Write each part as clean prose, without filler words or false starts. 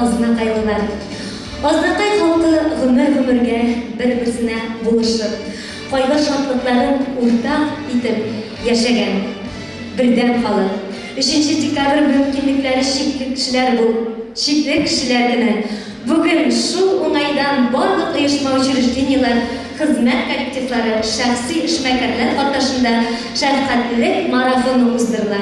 азнакайлар. Азнакай халкы гомер-гомергә бер-берсенә булышып, кайгы шатлыкларын уртак итеп яшәгән. Бердәм халык. 3 декабрь мөмкинлекләре чикле кешеләр көне. Бүген шул уңайдан барлык оешма учреждениелар, хезмәт коллективлары, шәхси эшмәкәрләр катнашында шәфкатьлек марафоны уздырыла.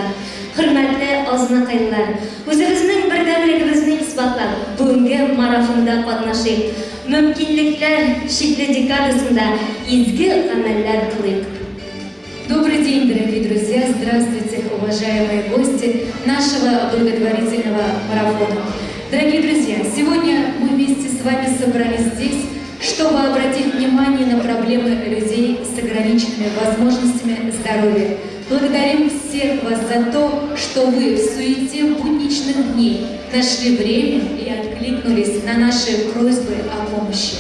Хөрмәтле азнакайлар, үзебезнең бердәмлегебезне исбатлап, бүгенге марафонда катнашыйк. Мөмкинлекләр чикле декадасында изге гамәлләр кылыйк. Добрый день, дорогие друзья! Здравствуйте, уважаемые гости нашего благотворительного марафона. Дорогие друзья, сегодня мы вместе с вами собрались здесь, чтобы обратить внимание на проблемы людей с ограниченными возможностями здоровья. Благодарим всех вас за то, что вы в суете будничных дней нашли время и откликнулись на наши просьбы о помощи.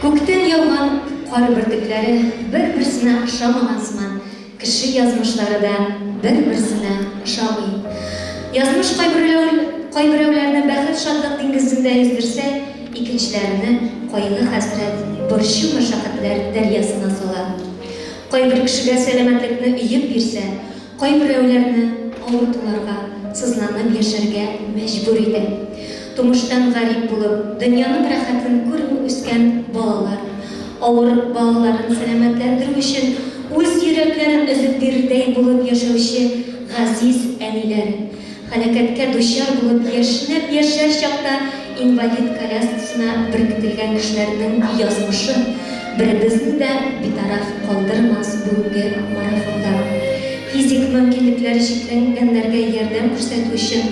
Күктән яуган кар бөртекләре бер-берсенә ошамаган сыман, кеше язмышлары да бер-берсенә ошамый. Язмыш кайберәүләрне бәхет шатлык диңгезендә yüздерсә, икенчеләрне кайгы хәсрәт, борчу мәшәкатьләр дәрьясына сала. Кайбер кешегә сәламәтлекне өеп бирсә, кайберәүләрне авыртуларга, сызланып яшәргә мәҗбүр итә. Тумыштан гарип булып, дөньяның рәхәтен күреп үскән балалар, авыр балаларын сәламәтләндерү өчен үз йөрәкләрен өзеп бирердәй булып яшәүче газиз әниләр, һәлакәткә дучар булып яшьнәп яшәр чакта инвалид коляскасына беркетелгән кешеләрнең язмышы беребезне дә битараф калдырмас бүгенге марафонда. Физик мөмкинлекләре чикләнгәннәргә ярдәм күрсәтү өчен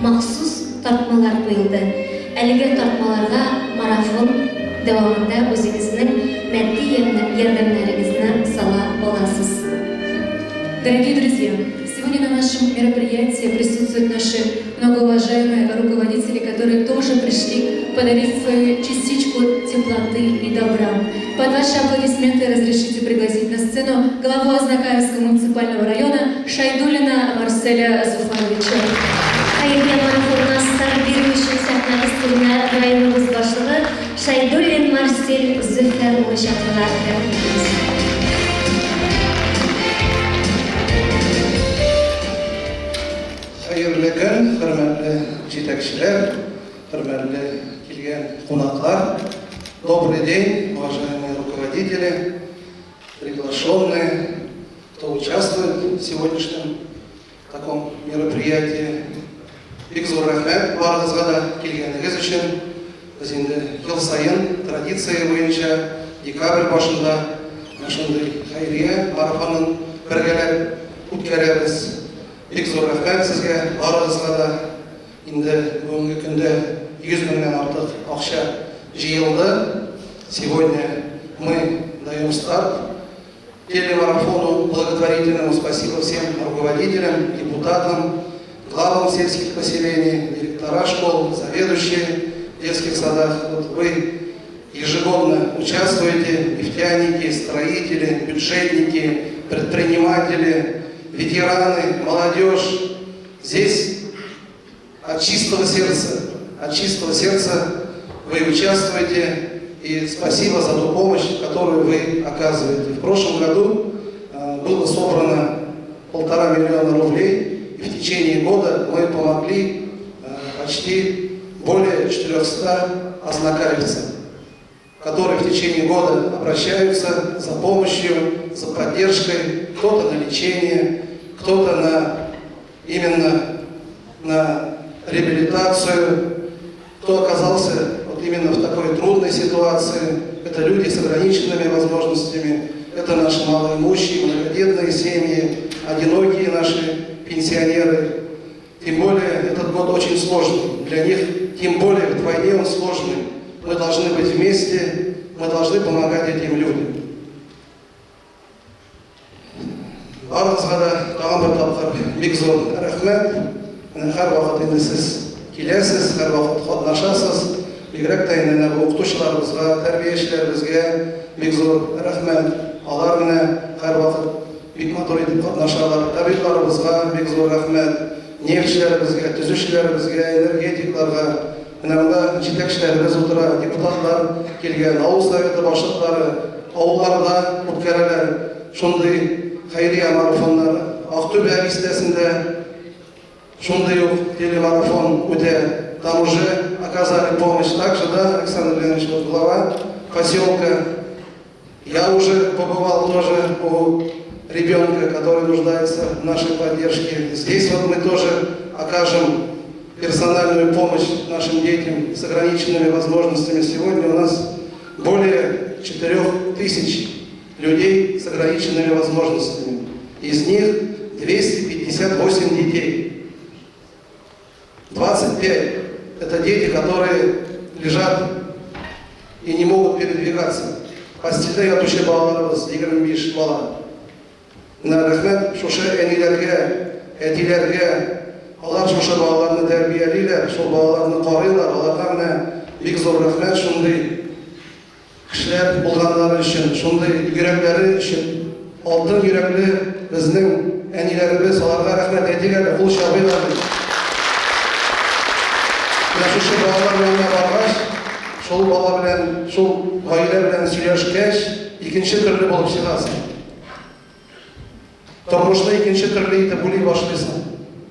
махсус тартмалар куелды. Әлеге тартмаларга марафон дәвамында үзегезнең матди ярдәмнәрегезне сала аласыз. Дорогие друзья, сегодня на нашем мероприятии присутствуют наши многоуважаемые руководители, которые тоже пришли подарить свою частичку теплоты и добра. Под ваши аплодисменты разрешите пригласить на сцену главу Азнакаевского муниципального района Шайдуллина Марселя Зуфаровича. Хәйрия марафонына старт бирү өчен сәхнә өстенә районыбыз башлыгы Шайдуллин Марсель Зөфәрович чакырыла. Хәерле көн, хөрмәтле җитәкчеләр, хөрмәтле килгән кунаклар. Добрый день, уважаемые руководители, приглашенные, кто участвует в сегодняшнем таком мероприятии. Бик зур рәхмәт барыгызга да килгәнегез өчен. Без инде ел сайын традиция буенча декабрь башында шундый хәйрия марафонын бергәләп үткәрәбез. Бик зур рәхмәт сезгә барыгызга да. Инде бүгенге көндә 100 меңнән артык акча җыелды. Сегодня мы даем старт телемарафону благотворительному. Спасибо всем руководителям, депутатам, главам сельских поселений, директора школ, заведующие в детских садах. Вот вы ежегодно участвуете, нефтяники, строители, бюджетники, предприниматели, ветераны, молодежь. Здесь от чистого сердца вы участвуете. И спасибо за ту помощь, которую вы оказываете. В прошлом году было собрано 1,5 миллиона рублей. И в течение года мы помогли почти более 400 азнакаевцам, которые в течение года обращаются за помощью, за поддержкой, кто-то на лечение, кто-то именно на реабилитацию, кто оказался именно в такой трудной ситуации. Это люди с ограниченными возможностями, это наши малоимущие, многодетные семьи, одинокие наши пенсионеры. Тем более этот год очень сложный для них, тем более вдвойне он сложный. Мы должны быть вместе, мы должны помогать этим людям. Барыгызга да тагын бер тапкыр бик зур рәхмәт. Һәр вакыт инде сез киләсез, һәр вакыт катнашасыз. Бигрәк тә инде бу укытучыларыбызга, тәрбиячеләребезгә бик зур рәхмәт. Алар менә һәр вакыт бик матур итеп катнашалар. Табибларыбызга бик зур рәхмәт. Нефтчеләребезгә, төзүчеләребезгә, энергетикларга, мында жетекшілеріміз отыра, депутаттар келген, ауыл советі басшылары, ауылларда өткерілер, шондай хайрия марафонлар. Ақтөбе объездесінде шондай телемарафон өте. Там уже оказали помощь. Также, да, Александр Леонидович, вот глава поселка. Я уже побывал тоже у ребенка, который нуждается в нашей поддержке. Здесь вот мы тоже окажем персональную помощь нашим детям с ограниченными возможностями. Сегодня у нас более 4000 людей с ограниченными возможностями. Из них 258 детей. 25 – это дети, которые лежат и не могут передвигаться. Постельде ятушы балаларыбыз 25 бала. Рахмет шушы әниләргә, әтиләргә, алар шушы балаларны тәрбиялиләр, шул балаларны карыйлар, аларга менә бик зур рәхмәт шундый кешеләр булганнары өчен, шундый йөрәкләре өчен. Алтын йөрәкле безнең әниләребез, аларга рәхмәт әйтегез, кул чабыйлар. Шушы балалар янына баргач, шул бала белән, шул гаилә белән сөйләшкәч, икенче төрле булып чыгасың. Тормышны икенче төрле итеп уйлый башлыйсың.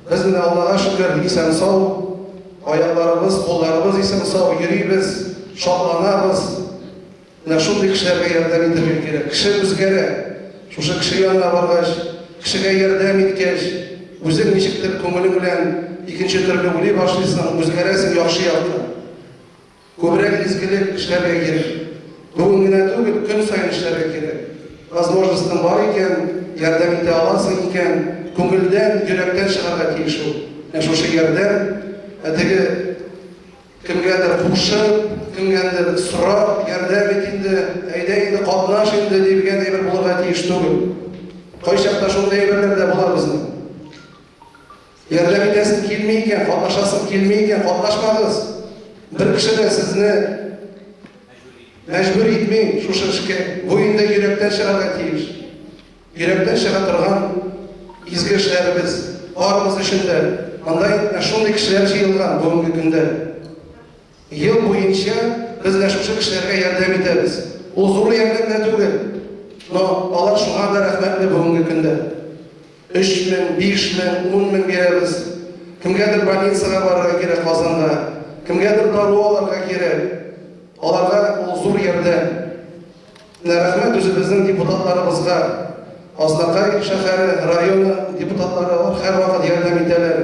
Без менә Аллага шөкер, исән сау, аякларыбыз, кулларыбыз исән сау, йөрибез, шатланабыз. Менә шундый кешеләргә ярдәм итәргә кирәк. Кеше үзгәрә. Шушы кеше янына баргач, кешегә ярдәм иткәч, үзең ничектер күңелең белән икенче төрле уйлый башлыйсың, үзгәрәсең яхшы якка. Күбрәк изгелек эшләргә кирәк. Бүген генә түгел, көн сайын эшләргә кирәк. Возможностың бар икән, ярдәм итә аласың икән, күңелдән, йөрәктән чыгарга тиеш ул. Шушы ярдәм, теге кемгәдер кушып, кемгәдер сорап, ярдәм ит инде, әйдә инде катнаш инде дигән әйбер булырга тиеш түгел. Кайчакта шундай әйберләр дә була безнең. Ярдәм итәсең килми икән, катнашасың килми икән, катнашмагыз. Бер кеше дә сезне мәҗбүр итмей шушы эшкә. Бу инде йөрәктән чыгарга тиеш. Йөрәктән чыга торган изге эшләребез барыбыз өчен дә андай шундый кешеләр җыелган бүгенге көндә. Ел буенча без шушы кешеләргә ярдәм итәбез. Ул зур ярдәм дә түгел. Но алар шуңа да рәхмәтле бүгенге көндә. 3000, 5000, 10,000 бирәбез. Кемгәдер больницага барырга кирәк Казанда, кемгәдер дару алырга кирәк. Аларга ул зур ярдәм. Рәхмәт үзебезнең депутатларыбызга, Азнакай шәһәре, районы депутатлары бар, һәрвакыт ярдәм итәләр.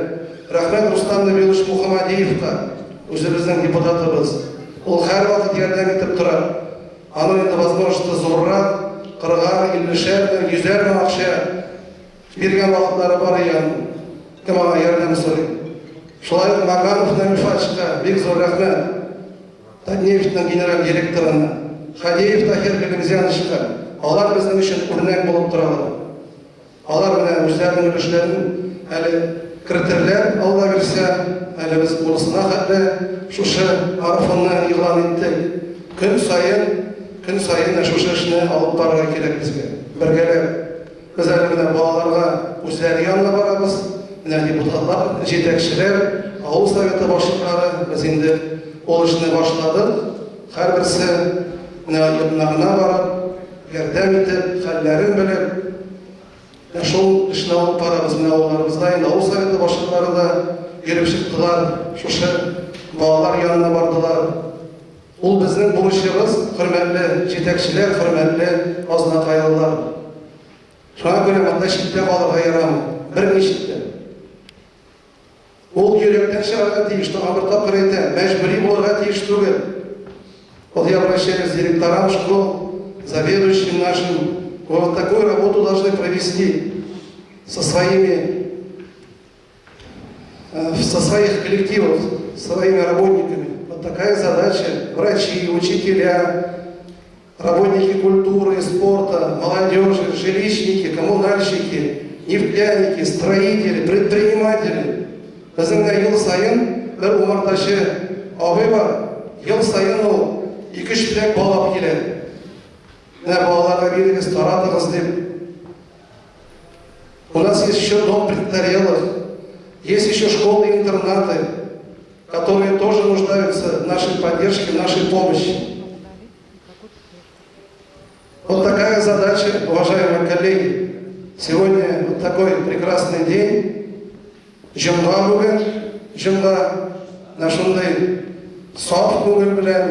Рәхмәт Рустам Набилович Мухаммадиевка, үзебезнең депутатыбыз. Ул һәрвакыт ярдәм итеп тора. Аның инде возможности зуррак, 40-50 100 акча биргән вакытлары бар икән. Кем аңа ярдәм сорый. Шулай ук Маганов Намифатчыга бик зур рәхмәт. Татнефтьнең генераль директорына, Хадеев Тахир Галимзяновичка. Алар безнең өчен үрнәк булып торалар. Алар менә үзләренең эшләрен әле кертерләр, Алла бирсә, әле без булсына хәтле шушы марафонны игълан иттек. Көн сайын шушы эшне алып барырга кирәк безгә. Бергәләп без әле менә балаларга үзләре янына барабыз. Менә депутатлар, җитәкчеләр, авыл советы башлыклары без инде ул эшне башладык. Һәрберсе янына барып, ярдәм итеп, хәлләрен белеп, шул эшне алып барабыз. Менә авылларыбызда инде авыл советы башлыклары да йөреп чыктылар, шушы балалар янына бардылар. Ул безнең бурычыбыз, хөрмәтле җитәкчеләр, хөрмәтле азнакайлылар. Шуңа күрә монда читтә калырга ярамый. Бер читтә. Ул йөрәктән чыгарга тиеш, бер тапкыр әйтәм, мәҗбүри булырга тиеш түгел. Вот я обращаюсь к директорам школ, заведующим нашим, вот такую работу должны провести со своих коллективов, своими работниками. Вот такая задача. Врачи, учителя, работники культуры, спорта, молодежи, жилищники, коммунальщики, нефтяники, строители, предприниматели. Безнең ел сайын бер умартачы абый бар. Ел сайын ул 2-3 беләк балап килә. Менә балаларга бирегез, таратыгыз дип. У нас есть еще дом престарелых, есть еще школы-интернаты. которые тоже нуждаются в нашей поддержке, в нашей помощи. Вот такая задача, уважаемые коллеги. Сегодня вот такой прекрасный день. Жумга бүгін, жумга нашундай соф көңіл білән,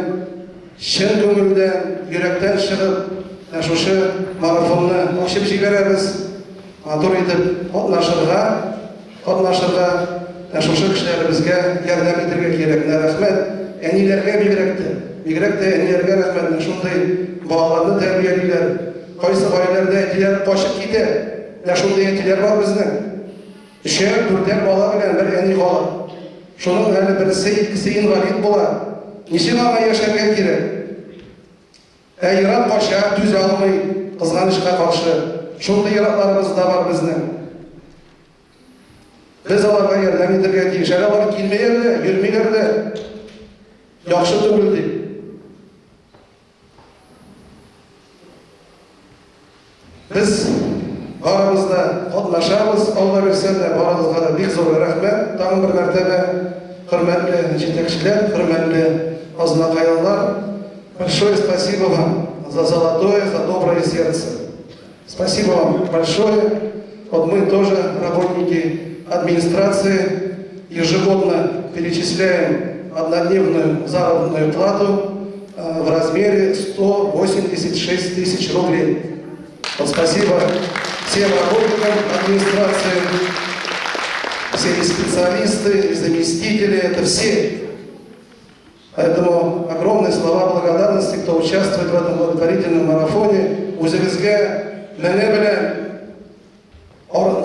шын көңілден, йөрәктән шығып, нашушы марафонны ашып жіберәбез. Матур итеп катнашырга, нашушы кешеләребезгә ярдәм итәргә кирәк. Рәхмәт әниләргә бигрәк тә әниләргә рәхмәт. Шундай балаларны тәрбиялиләр. Кайсы гаиләләрдә әтиләр качып китә. Шундай әтиләр бар безнең. 3-4 бала белән бер әни кала. Шуның әле берсе, икесе инвалид була. Ничек аңа яшәргә кирәк? Ират кача, түзә алмый, кызганычка каршы. Шундай иратларыбыз да бар безнең. Без аларга ярдәм итәргә тиеш. Алар килмәйләр дә, йөрмиләр дә. Яхшы түгел ди. Biz барыбызда катнашабыз, Алла берсә дә барыбызга да бик зур рәхмәт. Тагын бер мәртәбә хөрмәтле җитәкчеләр, хөрмәтле азнакайлар, большое спасибо вам за золотое, за доброе сердце. Спасибо вам большое. Вот мы тоже, работники администрации, ежегодно перечисляем однодневную заработную плату в размере 186 тысяч рублей. Вот спасибо всем работникам администрации, все и специалисты, и заместители, это все. Поэтому огромные слова благодарности, кто участвует в этом благотворительном марафоне. Үзебезгә менә белән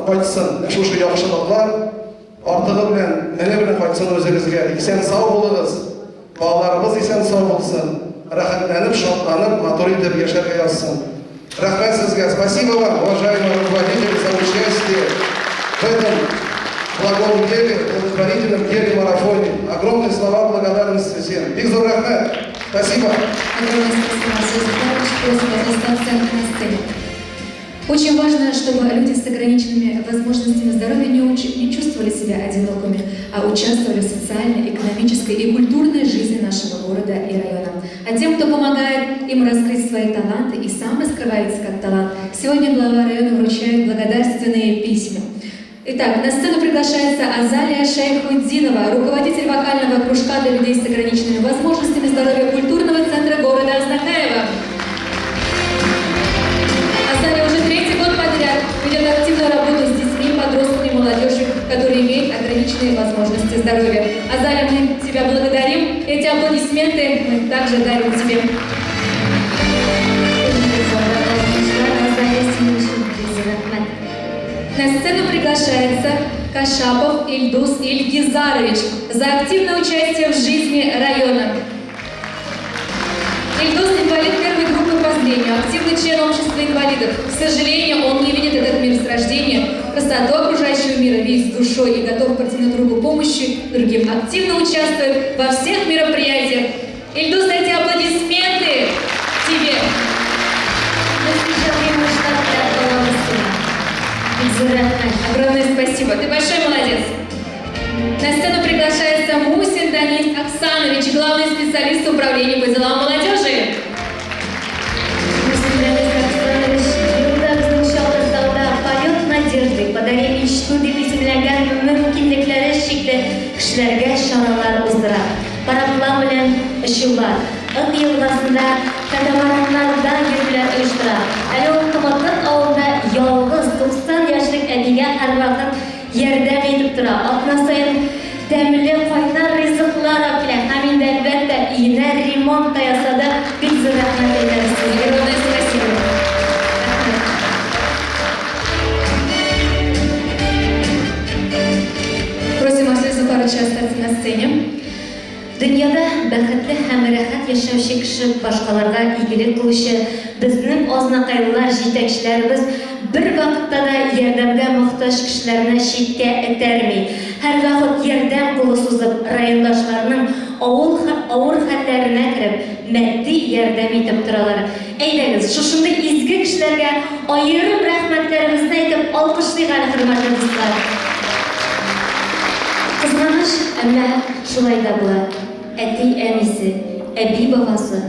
кайтсын, шушы яхшылыклар артыгы белән менә белән кайтсын үзебезгә. Исән сау булыгыз, балаларыбыз исән сау булсын, рәхәтләнеп, шатланып, матур итеп яшәргә язсын. Рәхмәт сезгә, спасибо вам, уважаемые руководители, за участие в этом благом деле, благотворительном деле марафоне. Огромные слова благодарности всем. Биг зур рахмет. Спасибо. Огромное спасибо. Очень важно, чтобы люди с ограниченными возможностями здоровья не чувствовали себя одинокими, а участвовали в социальной, экономической и культурной жизни нашего города и района. А тем, кто помогает им раскрыть свои таланты и сам раскрывается как талант, сегодня глава района вручает благодарственные письма. Итак, на сцену приглашается Азалия Шайхутдинова, руководитель вокального кружка для людей с ограниченными возможностями здоровья культурного центра города Азнакаева. Азалия уже 3-й год подряд ведет активную работу с детьми, подростками и молодежью, которые имеют ограниченные возможности здоровья. Азалия, мы тебя благодарим. Эти аплодисменты мы также дарим тебе. На сцену приглашается Кашапов Ильдус Ильгизарович за активное участие в жизни района. Ильдус – инвалид первой группы по зрению, активный член общества инвалидов. К сожалению, он не видит этот мир с рождения, красоту окружающего мира видит с душой и готов протянуть руку помощи другим. Активно участвует во всех мероприятиях. Ильдус, эти аплодисменты тебе. Огромное спасибо. Ты большой молодец. На сцену приглашается Мусин Данис Оксанович, главный специалист управления по делам молодежи. Мусин Данис Оксанович yılda bizim uşaqlıqda полет надежды, подари мечту деп исемләнгән мөмкинлекләре шикле кешеләргә чаралар уздыра. Параплан белән очулар, Ык елгасында катамараннарда йөрүләр оештыра. Әле ул Кымытлык авылында ялгыз 90 яшьлек әбигә һәрвакыт ярдәм итеп тора. Атна саен тәмле кайнар ризыклар килә. Һәм инде әлбәттә өенә ремонт та ясады. Бик зур рәхмәт әйтәбез сезгә. Огромное спасибо. Просим Аксель Зуфаровича остаться на сцене. Дөньяда бәхетле һәм рәхәт яшәүче кеше, башкаларга игелек кылучы безнең азнакайлар җитәкчеләребез бер вакытта да ярдәмгә мохтаҗ кешеләрне читкә этәрми. Һәрвакыт ярдәм кулы сузып, райондашларның авыр хәлләренә кереп, матди ярдәм итеп торалар. Әйдәгез, шушындай изге кешеләргә аерым рәхмәтләребезне әйтеп алкышлыйк әле, хөрмәтле дуслар. Кызганыч, әмма шулай да була. Әти әнисе, әби бабасы,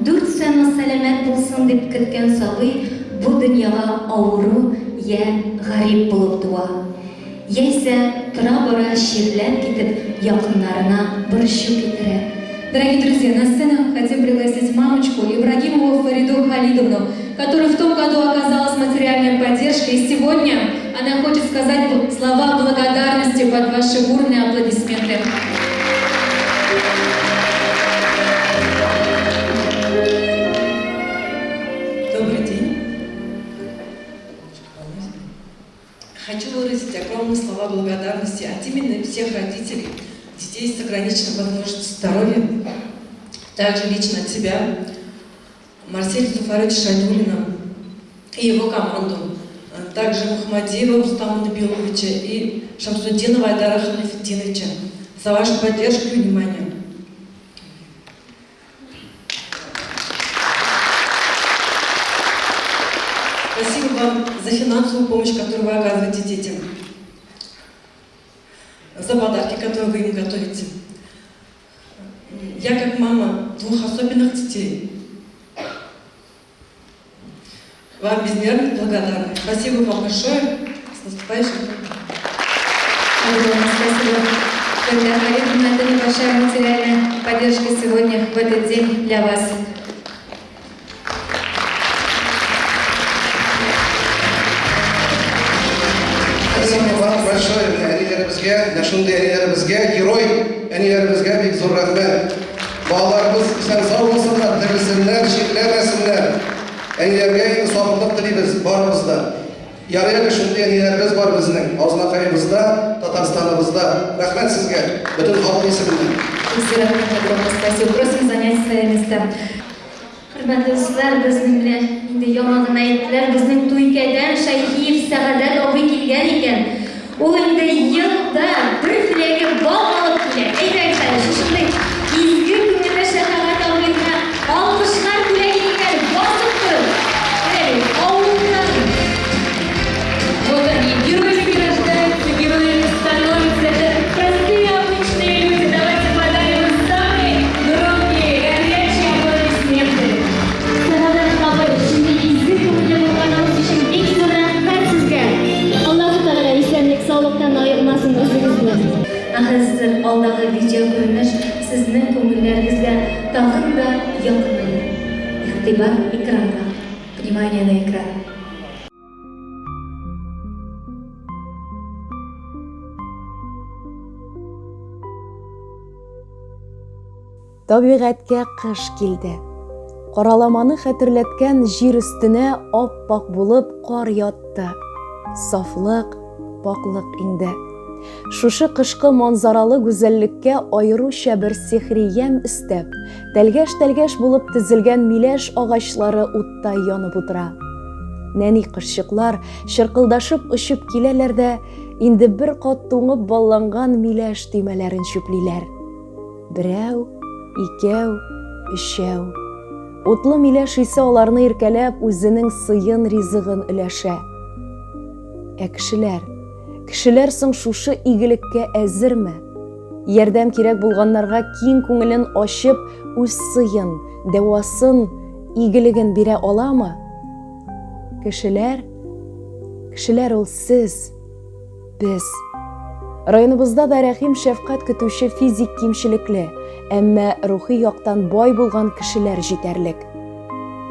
4 сәна сәламәт булсын дип көткән сабый бу дөньяга авыру я гарип булып туа. Яисә тора-бара чирләп китеп якыннарына борчу китерә. Дорогие друзья, на сцену хотим пригласить мамочку Ибрагимову Фариду Халидовну, которая в том году оказалась материальной поддержкой, и сегодня она хочет сказать слова благодарности под ваши бурные аплодисменты. Добрый день. Хочу выразить огромные слова благодарности от имени всех родителей, детей с ограниченной возможностью здоровья, также лично от себя, Марселя Зуфаровича Шайдуллина и его команду, также Мухаммадиева Рустама Набиловича и Шамсуддинова Айдара Халифетдиновича за вашу поддержку и внимание. Спасибо вам за финансовую помощь, которую вы оказываете детям, за подарки, которые вы им готовите. Я, как мама 2 особенных детей, вам безмерно благодарна. Спасибо вам большое. С наступающим. Огромное спасибо. Фарида Халидовна, это небольшая материальная поддержка сегодня, в этот день для вас. Спасибо вам большое, әниләребезгә, шундый әниләребезгә, герой әниләребезгә бик зур рәхмәт. Балаларыбыз исән сау булсыннар, тірелсеннәр, шикләмәсеннәр. Әниләргә сабырлык телибез барыбызда. Ярый әле шундый әниләребез бар безнең, Азнакаебызда, Татарстаныбызда. Рәхмәт сезгә, бөтен халык исеменнән. Огромное спасибо. Просим занять свои места. Хөрмәтле дуслар, безнең белән инде яңа гына әйттеләр, безнең Туйкәдән Шәйхиев Сәгадәт абый килгән икән. Ул инде елда бер филәге бал алып килә. Әйдәгез әле, шушындый изге күңелле Шәһәрәт абыйга алкышлар бүләк икән. Басып тор. Әйе, авылдан. Вот они, героями рождаются, героями становятся. Это простые, обычные люди. Давайте подарим им самые громкие, горячие аплодисменты. Сәгадәт абый, шундый изге күңелле булганыгыз өчен бик зур рәхмәт сезгә. Аллаһу Тәгалә исәнлек, саулыктан аермасын үзегезне. Хәзер алдагы видео күренеш сезнең күңелләрегезгә тагын да якынлый. Игътибар экранга. Внимание на экран. Табигатькә кыш килде. Караламаны хәтерләткән җир өстенә ап-пак булып кар ятты. Сафлык, паклык инде. Шушы кышкы манзаралы гүзәллеккә аеруча бер сихри ям өстәп, тәлгәш-тәлгәш булып тезелгән миләш агачлары утта янып утыра. Нәни кышчыклар чыркылдашып очып киләләр дә, инде бер кат туңып балланган миләш төймәләрен чүплиләр. Берәү, икәү, өчәү. Утлы миләш исе аларны иркәләп үзенең сыйын ризыгын өләшә. Ә кешеләр соң шушы игелеккә әзерме? Ярдәм кирәк булганнарга киң күңелен ачып, үз сыйын, дәвасын, игелеген бирә аламы? Кешеләр ул сез, без. Районыбызда да рәхим шәфкать көтүче физик кимчелекле, әмма рухи яктан бай булган кешеләр җитәрлек.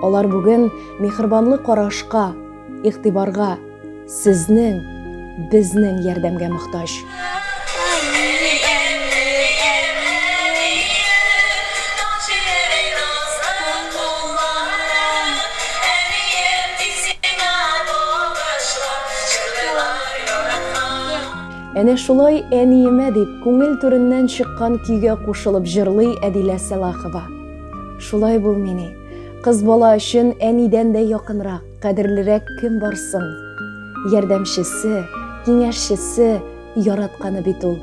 Алар бүген мехрибанлы карашка, игътибарга, сезнең, безнең ярдәмгә мохтаҗ. Әнә шулай әниемә дип күңел түреннән чыккан көйгә кушылып җырлый Әдилә Салахова. Шулай бул мине, кыз бала өчен әнидән дә якынрак, кадерлерәк кем барсын? Ярдәмчесе, киңәшчесе, яратканы бит ул.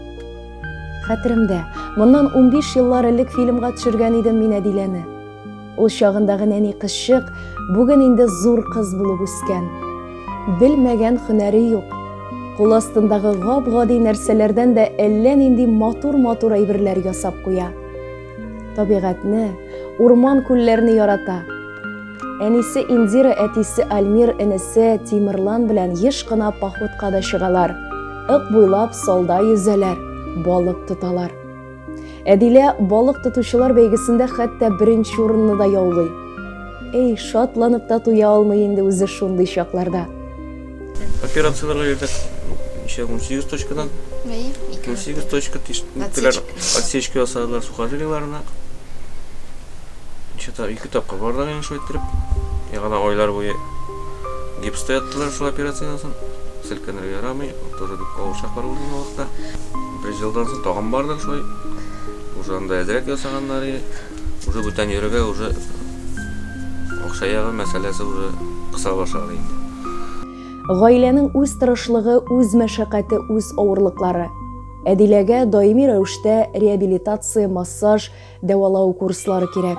Хәтеремдә, моннан 15 еллар элек фильмга төшергән идем мин Әдиләне. Ул чагындагы нәни кызчык бүген инде зур кыз булып үскән. Белмәгән һөнәре юк. Кул астындагы гап-гади нәрсәләрдән дә әллә нинди матур әйберләр ясап куя. Табигатьне, урман күлләрне ярата. Әнисе Индира, әтисе Альмир, энесе Тимерлан белән еш кына походка да чыгалар. Ык буйлап салда yüзәләр, балык тоталар. Әдилә балык тотучылар бәйгесендә хәтта беренче урынны да яулый. Эй, шатланып та туя алмый инде үзе шундый чакларда. Операцияларга йөрдек. 18 точкадан. 18 точка тиштеләр отсечка ясадылар сухожилийларына. Что-то 2 тапкыр бардык инде шулай иттереп. Ягына айлар буе гипста яттылар шул операциянан соң. Селкенергә ярамый, тоже бик авыр чаклар булган вакытта. Бер елдан соң тагын бардык шулай. Уже анда әзрәк ясаганнары, уже бүтән йөрергә уже акча ягы мәсьәләсе уже кыса башлады инде. Гаиләнең үз тырышлыгы, үз мәшәкате, үз авырлыклары. Әдиләгә даими рәвештә реабилитация, массаж, дәвалау курслары кирәк.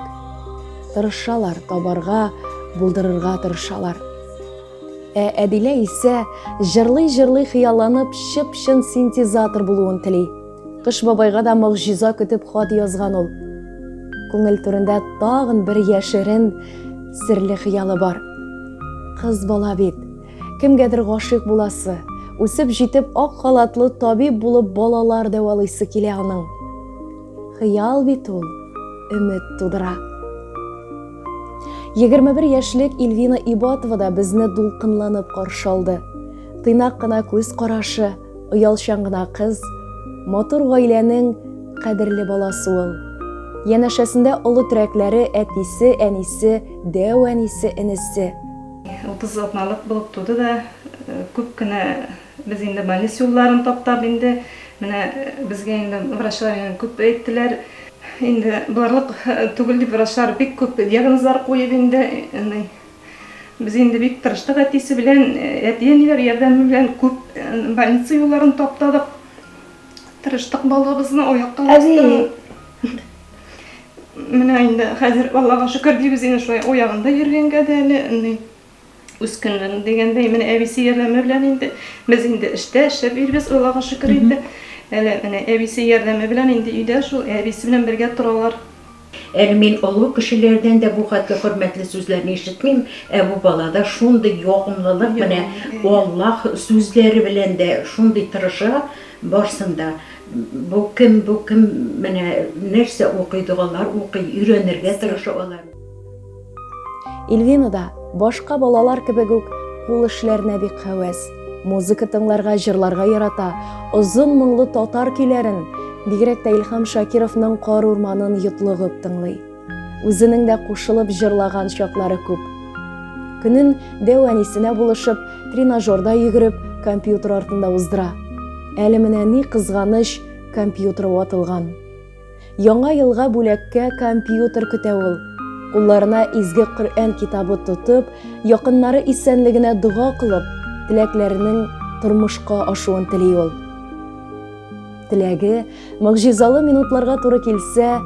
Тырышалар, табарга, булдырырга тырышалар. Әдилә исә җырлый хыялланып, чып-чын синтезатор булуын тели. Кыш бабайга да мөгъҗиза көтеп хат язган ул. Күңел түрендә тагын бер яшерен, серле хыялы бар. Кыз бала бит, кемгәдер гашыйк буласы, үсеп җитеп ак халатлы табиб булып балалар дәвалыйсы килә аның. Хыял бит ул, өмет тудыра. 21 яшьлек Ильвина Ибатова да безне дулкынланып каршы алды. Тыйнак кына күз карашы, оялчан гына кыз, матур гаиләнең кадерле баласы ул. Янәшәсендә олы терәкләре әтисе, әнисе, дәү әнисе, энесе. 30 атналык булып туды да, күп кенә без инде больниц юлларын таптап инде, менә безгә инде врачлар күп әйттеләр. Инде буларлык түгел дип врачлар бик күп диагнозлар куеп инде. Без инде бик тырыштык әтисе белән, әтиәниләр ярдәме белән күп больниц юлларын таптадык. Тырыштык балыбызны аякка бастырдык. Менә инде хәзер Аллага шөкер дибез инде шулай аягында йөргәнгә дә әле үскән дигәндәй менә әбисе ярдәме белән инде без инде эштә бирбез Аллага шөкер инде. Әле менә әбисе ярдәме белән инде өйдә шул әбисе белән бергә торалар. Әле мин олы кешеләрдән дә бу хәтле хөрмәтле сүзләрне ишетмим. Бу балада шундый ягымлылык менә Аллаһ сүзләре белән дә шундый тырыша барсында. Бу кем менә нәрсә укыйдыганнар укый, өйрәнергә тырышалар. Ильвина да башка балалар кебек үк кул эшләренә бик хәвәс. Музыка тыңларга, җырларга ярата, озын моңлы татар көйләрен, бигрәк тә Илһам Шакировның Кар урманын йотлыгып тыңлый. Үзенең дә кушылып җырлаган чаклары күп. Көнен дәү әнисенә булышып, тренажерда йөгереп, компьютер артында уздыра. Әле менә ни кызганыч, компьютер ватылган. Яңа елга бүләккә компьютер көтә ул. Кулларына изге Коръән китабы тотып, якыннары исәнлегенә дуга кылып, теләкләренең тормышка ашуын тели ул. Теләге мөгъҗизалы минутларга туры килсә,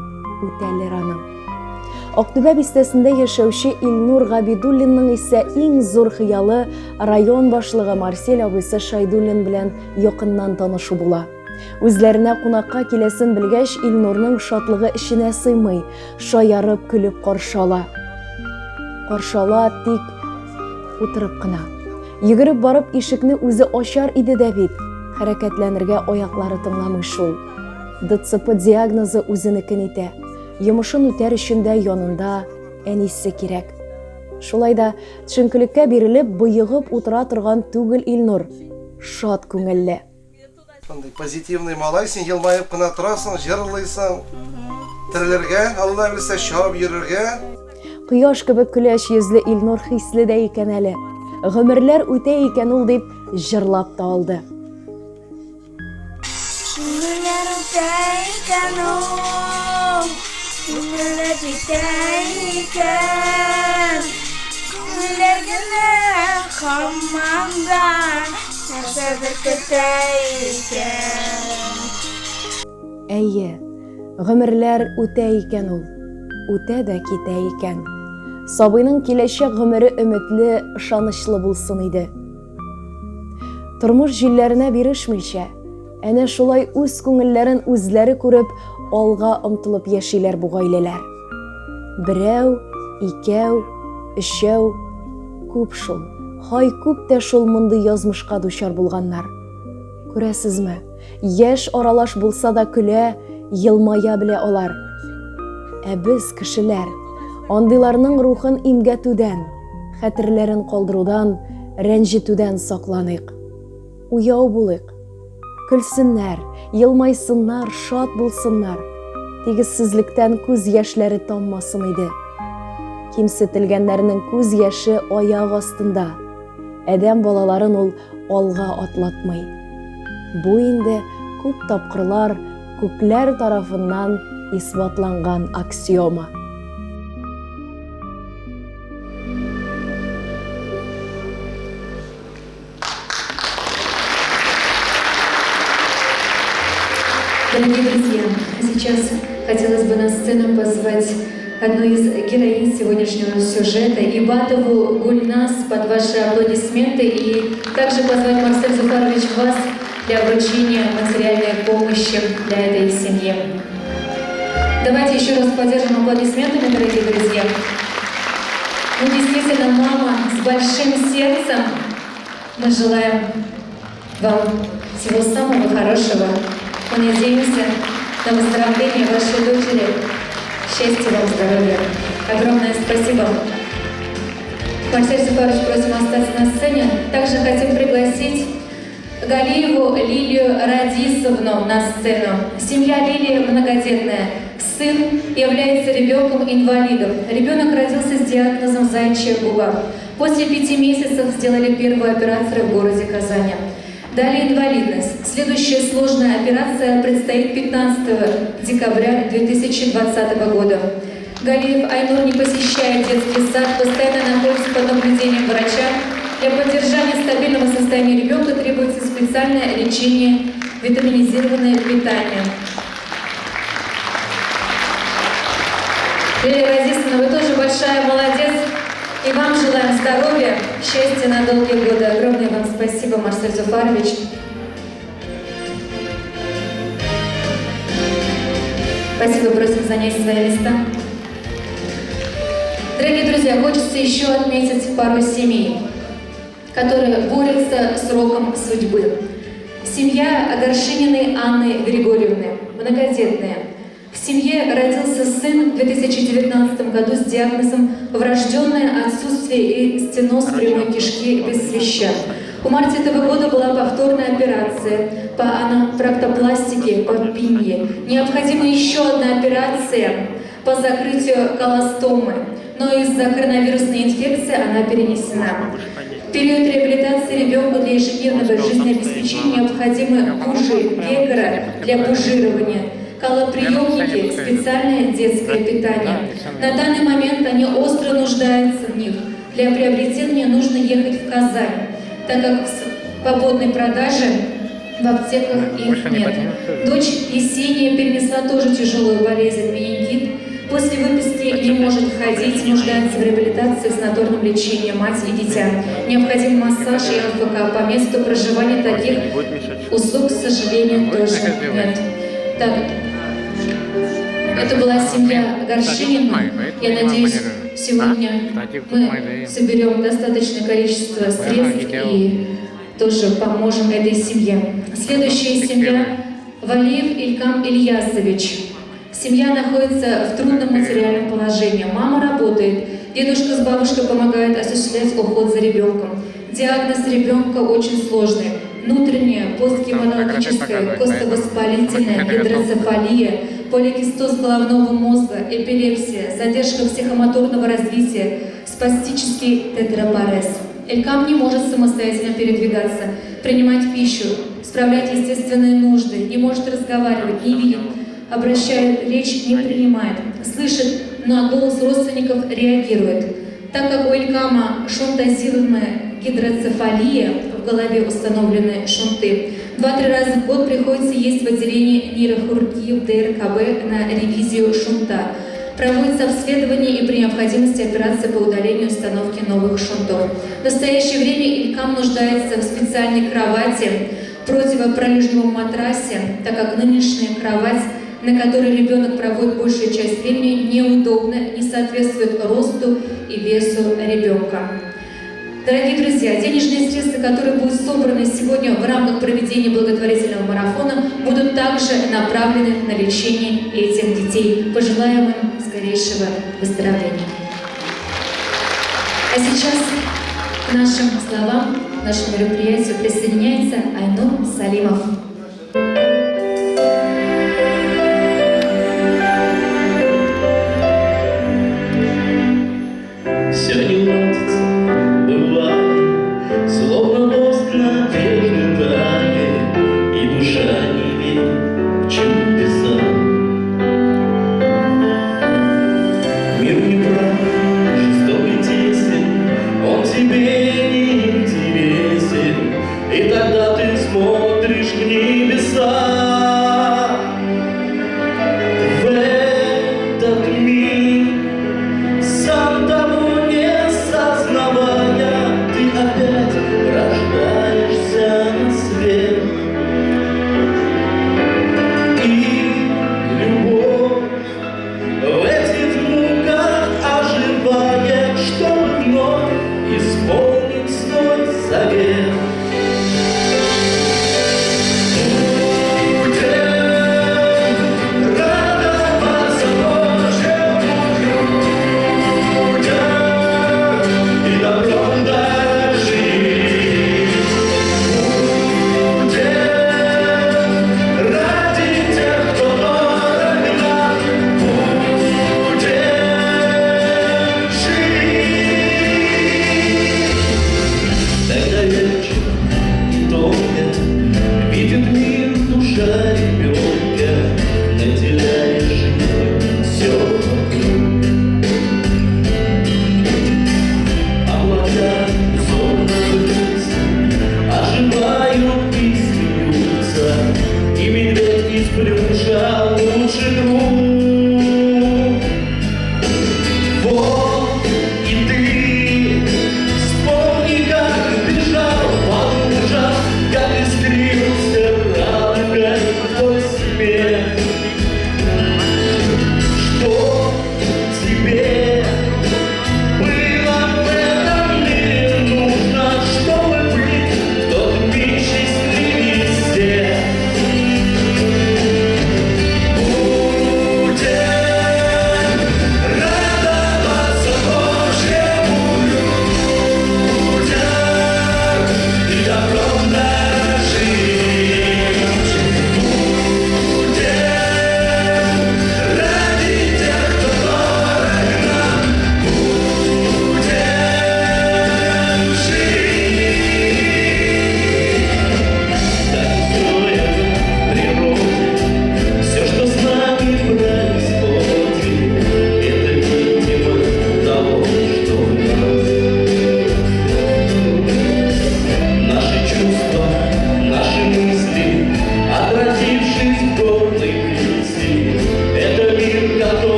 үтәлер аның. Актүбә бистәсендә яшәүче Илнур Габидуллинның исә иң зур хыялы район башлыгы Марсель абыйсы Шайдуллин белән якыннан танышу була. Үзләренә кунакка киләсен белгәч, Илнурның шатлыгы эченә сыймый, шаярып көлеп каршала. Каршала тик утырып кына. Йөгереп барып ишекне үзе ачар иде дә бит. Хәрәкәтләнергә аяклары тыңламый шул. ДЦП диагнозы үзенекен итә. Йомышын үтәр өчен дә янында әнисе кирәк. Шулай да төшенкелеккә бирелеп, боегып утыра торган түгел Илнур. Шат күңелле. Позитивный малай, син елмаеп кына торасың, җырлыйсың. Терләргә, Алла белсә, чабып йөрергә. Кояш кебек көләч йөзле Илнур хисле дә икән әле. Гомерләр үтә икән ул дип җырлап та алды. Әйе, гомерләр үтә икән ул, үтә дә китә икән. Сабыйның киләчәк гомере өметле, ышанычлы булсын иде. Тормыш җилләренә бирешмичә, әнә шулай үз күңелләрен үзләре күреп, алга омтылып яшиләр бу гаиләләр. Берәү, икәү, өчәү, күп шул. Хай күп тә шул мондый язмышка дучар булганнар. Күрәсезме, яшь аралаш булса да көлә, елмая белә алар. Ә без кешеләр андыйларның рухын имгәтүдән, хәтерләрен калдырудан, рәнҗетүдән сакланыйк. Уяу булыйк. Көлсеннәр, елмайсыннар, шат булсыннар. Тигезсезлектән күз яшьләре таммасын иде. Кимсетелгәннәрнең күз яше аяк астында. Әдәм балаларын ул алга атлатмый. Бу инде күп тапкырлар күкләр тарафыннан исбатланган аксиома. Дорогие друзья, сейчас хотелось бы на сцену позвать одну из героинь сегодняшнего сюжета, Ибатову Гульнас, под ваши аплодисменты, и также позвать Марсель Зуфарович вас для вручения материальной помощи для этой семьи. Давайте еще раз поддержим аплодисментами, дорогие друзья. Ну, действительно, мама с большим сердцем. Мы желаем вам всего самого хорошего. Мы надеемся на выздоровление вашей дочери. Счастья вам, здоровья. Огромное спасибо. Марсель Зуфарович, просим остаться на сцене. Также хотим пригласить Галиеву Лилию Радисовну на сцену. Семья Лилии многодетная. Сын является ребенком-инвалидом. Ребенок родился с диагнозом «заячья губа». После 5 месяцев сделали первую операцию в городе Казани. Далее инвалидность. Следующая сложная операция предстоит 15 декабря 2020 года. Галиев Айнур не посещает детский сад, постоянно находится под наблюдением врача. Для поддержания стабильного состояния ребенка требуется специальное лечение, витаминизированное питание. Лилия Радисовна, вы тоже большая молодец. И вам желаем здоровья, счастья на долгие годы. Огромное вам спасибо, Марсель Зуфарович. Спасибо, просим занять свои места. Дорогие друзья, хочется еще отметить пару семей, которые борются с роком судьбы. Семья Горшининой Анны Григорьевны, многодетная. В семье родился сын в 2019 году с диагнозом врожденное отсутствие и стеноз прямой кишки без свища. В марте этого года была повторная операция по анапроктопластике по пинье. Необходима еще одна операция по закрытию колостомы, но из-за коронавирусной инфекции она перенесена. В период реабилитации ребенку для ежедневного жизнеобеспечения необходимы бужи Геккера для бужирования, колоприемники, специальное детское питание. На данный момент они остро нуждаются в них. Для приобретения нужно ехать в Казань, так как в свободной продаже в аптеках их нет. Дочь Есения перенесла тоже тяжелую болезнь менингит. После выписки не может ходить, нуждается в реабилитации с снотворным лечением мать и дитя. Необходим массаж и ЛФК. По месту проживания таких услуг, к сожалению, тоже нет. Так, это была семья Горшинина. Я надеюсь, сегодня мы соберем достаточное количество средств и тоже поможем этой семье. Следующая семья Валиев Илькам Ильясович. Семья находится в трудном материальном положении. Мама работает, дедушка с бабушкой помогают осуществлять уход за ребенком. Диагноз ребенка очень сложный. Внутренняя, постгеморрагическая, костовоспалительная, гидроцефалия, поликистоз головного мозга, эпилепсия, задержка психомоторного развития, спастический тетрапарез. Илькам не может самостоятельно передвигаться, принимать пищу, справлять естественные нужды, не может разговаривать, не видит, обращает речь, не принимает, слышит, но на голос родственников реагирует. Так как у Илькама шунтозируемая гидроцефалия, в голове установлены шунты, 2-3 раза в год приходится есть в отделении нейрохирургии в ДРКБ на ревизию шунта. проводится обследование и при необходимости операция по удалению и установке новых шунтов. В настоящее время Илькам нуждается в специальной кровати, противопролежневом матрасе, так как нынешняя кровать, на которой ребенок проводит большую часть времени, неудобна, не соответствует росту и весу ребенка. Дорогие друзья, денежные средства, которые будут собраны сегодня в рамках проведения благотворительного марафона, будут также направлены на лечение этих детей. Пожелаем им скорейшего выздоровления. А сейчас к нашим словам, к нашему мероприятию присоединяется Айнур Салимов. И тогда ты смотришь в небеса, в этот миг, сам того не сознавая, ты опять рождаешься на свет. И любовь в этих муках оживает, чтобы вновь исполнить свой завет.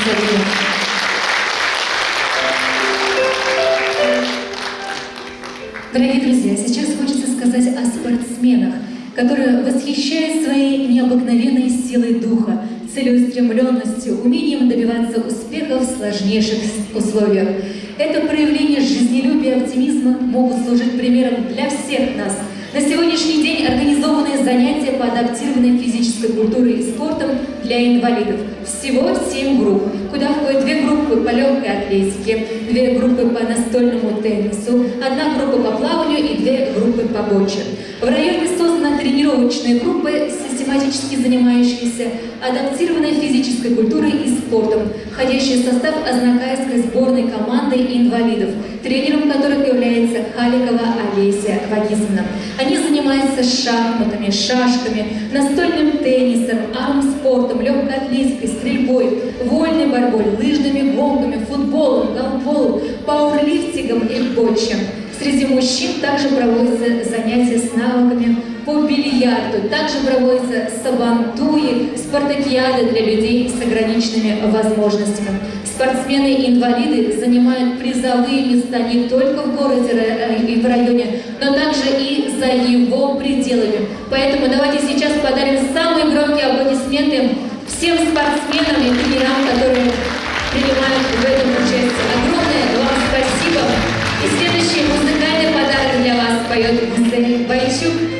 благодарю. Дорогие друзья, сейчас хочется сказать о спортсменах, которые восхищают своей необыкновенной силой духа, целеустремленностью, умением добиваться успеха в сложнейших условиях. Это проявление жизнелюбия и оптимизма могут служить примером для всех нас. На сегодняшний день организованы занятия по адаптированной физической культуре и спортом для инвалидов. Всего 7 групп, куда входят 2 группы по легкой атлетике, 2 группы по настольному теннису, 1 группа по плаванию и 2 группы по боче. В районе созданы тренировочные группы, систематически занимающиеся адаптированной физической культурой и спортом, входящие в состав Азнакайской сборной команды инвалидов, тренером которых является Халикова Олеся Вагизовна. Они занимаются шахматами, шашками, настольным теннисом, армспортом, легкой атлетикой, стрельбой, вольной борьбой, лыжными гонками, футболом, голболом, пауэрлифтингом и бочем. Среди мужчин также проводятся занятия с навыками по бильярду, также проводятся сабантуи, спартакиады для людей с ограниченными возможностями. Спортсмены-инвалиды занимают призовые места не только в городе и в районе, но также и за его пределами. Поэтому давайте сейчас подарим самые громкие аплодисменты всем спортсменам и тренерам, которые принимают в этом участие. Огромное вам спасибо. И следующий музыкальный подарок для вас поет Гузель Бойчук.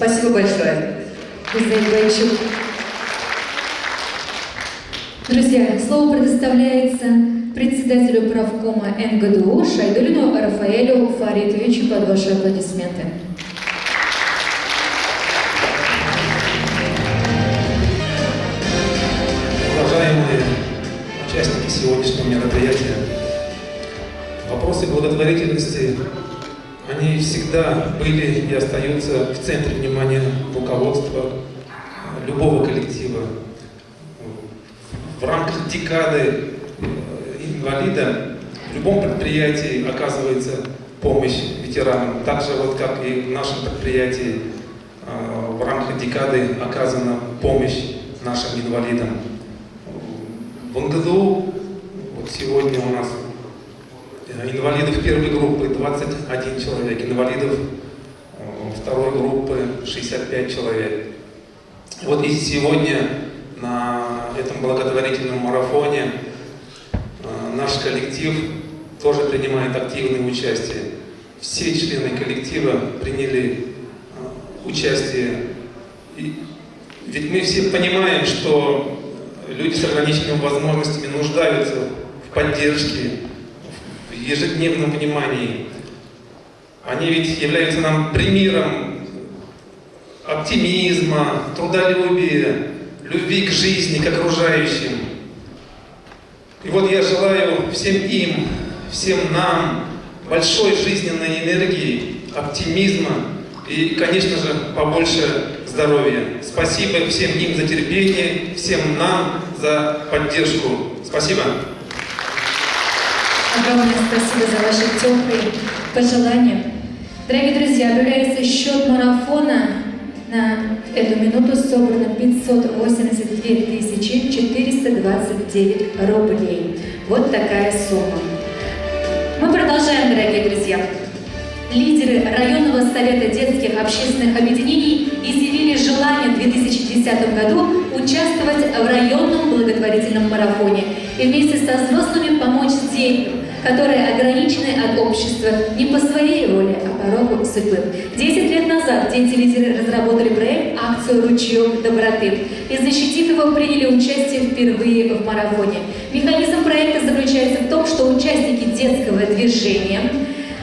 Спасибо большое. Друзья, слово предоставляется председателю правкома НГДУ Шайдулину Рафаэлю Фаритовичу под ваши аплодисменты. Уважаемые участники сегодняшнего мероприятия, вопросы благотворительности, они всегда были и остаются в центре внимания руководства любого коллектива. В рамках декады инвалида в любом предприятии оказывается помощь ветеранам, так же вот как и в нашем предприятии в рамках декады оказана помощь нашим инвалидам. В НГДУ вот сегодня у нас инвалидов первой группы 21 человек, инвалидов второй группы 65 человек. Вот и сегодня на этом благотворительном марафоне наш коллектив тоже принимает активное участие. Все члены коллектива приняли участие. Ведь мы все понимаем, что люди с ограниченными возможностями нуждаются в поддержке, в ежедневном внимании. Они ведь являются нам примером оптимизма, трудолюбия, любви к жизни, к окружающим. И вот я желаю всем им, всем нам большой жизненной энергии, оптимизма и, конечно же, побольше здоровья. Спасибо всем им за терпение, всем нам за поддержку. Спасибо. Огромное спасибо за ваши теплые пожелания. Дорогие друзья, объявляется счет марафона. На эту минуту собрано 582 429 рублей. Вот такая сумма. Мы продолжаем, дорогие друзья. Лидеры районного совета детских общественных объединений изъявили желание в 2010 году участвовать в районном благотворительном марафоне и вместе со взрослыми помочь детям, которые ограничены от общества не по своей воле, а по року судьбы. 10 лет назад дети-лидеры разработали проект «Акцию Ручеек доброты» и, защитив его, приняли участие впервые в марафоне. Механизм проекта заключается в том, что участники детского движения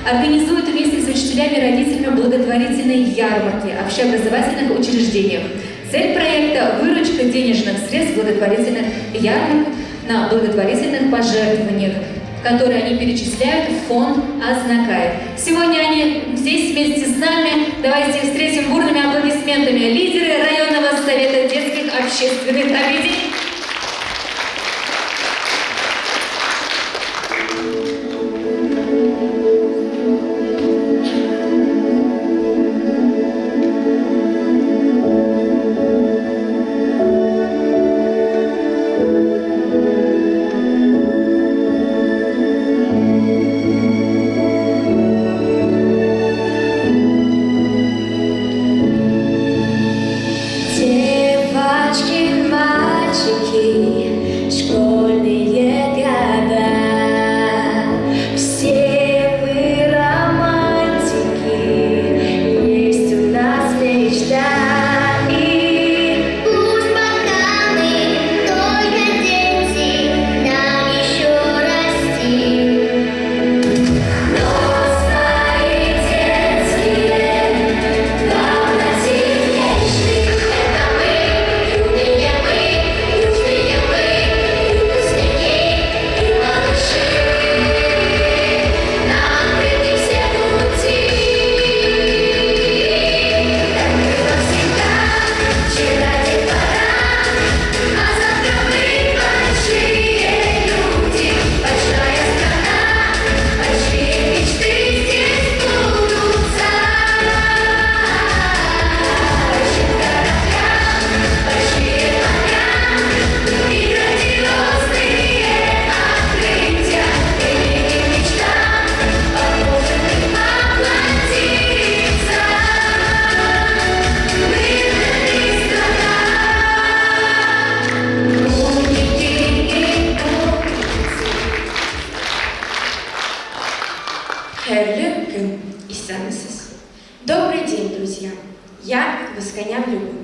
организуют вместе с учителями и родителями благотворительные ярмарки в общеобразовательных учреждениях. Цель проекта – выручка денежных средств благотворительных ярмарок на благотворительных пожертвованиях, которые они перечисляют в фонд «Ознакает». Сегодня они здесь вместе с нами. Давайте их встретим бурными аплодисментами. Лидеры районного совета детских общественных объединений. Девочки, мальчики. Янявлюку,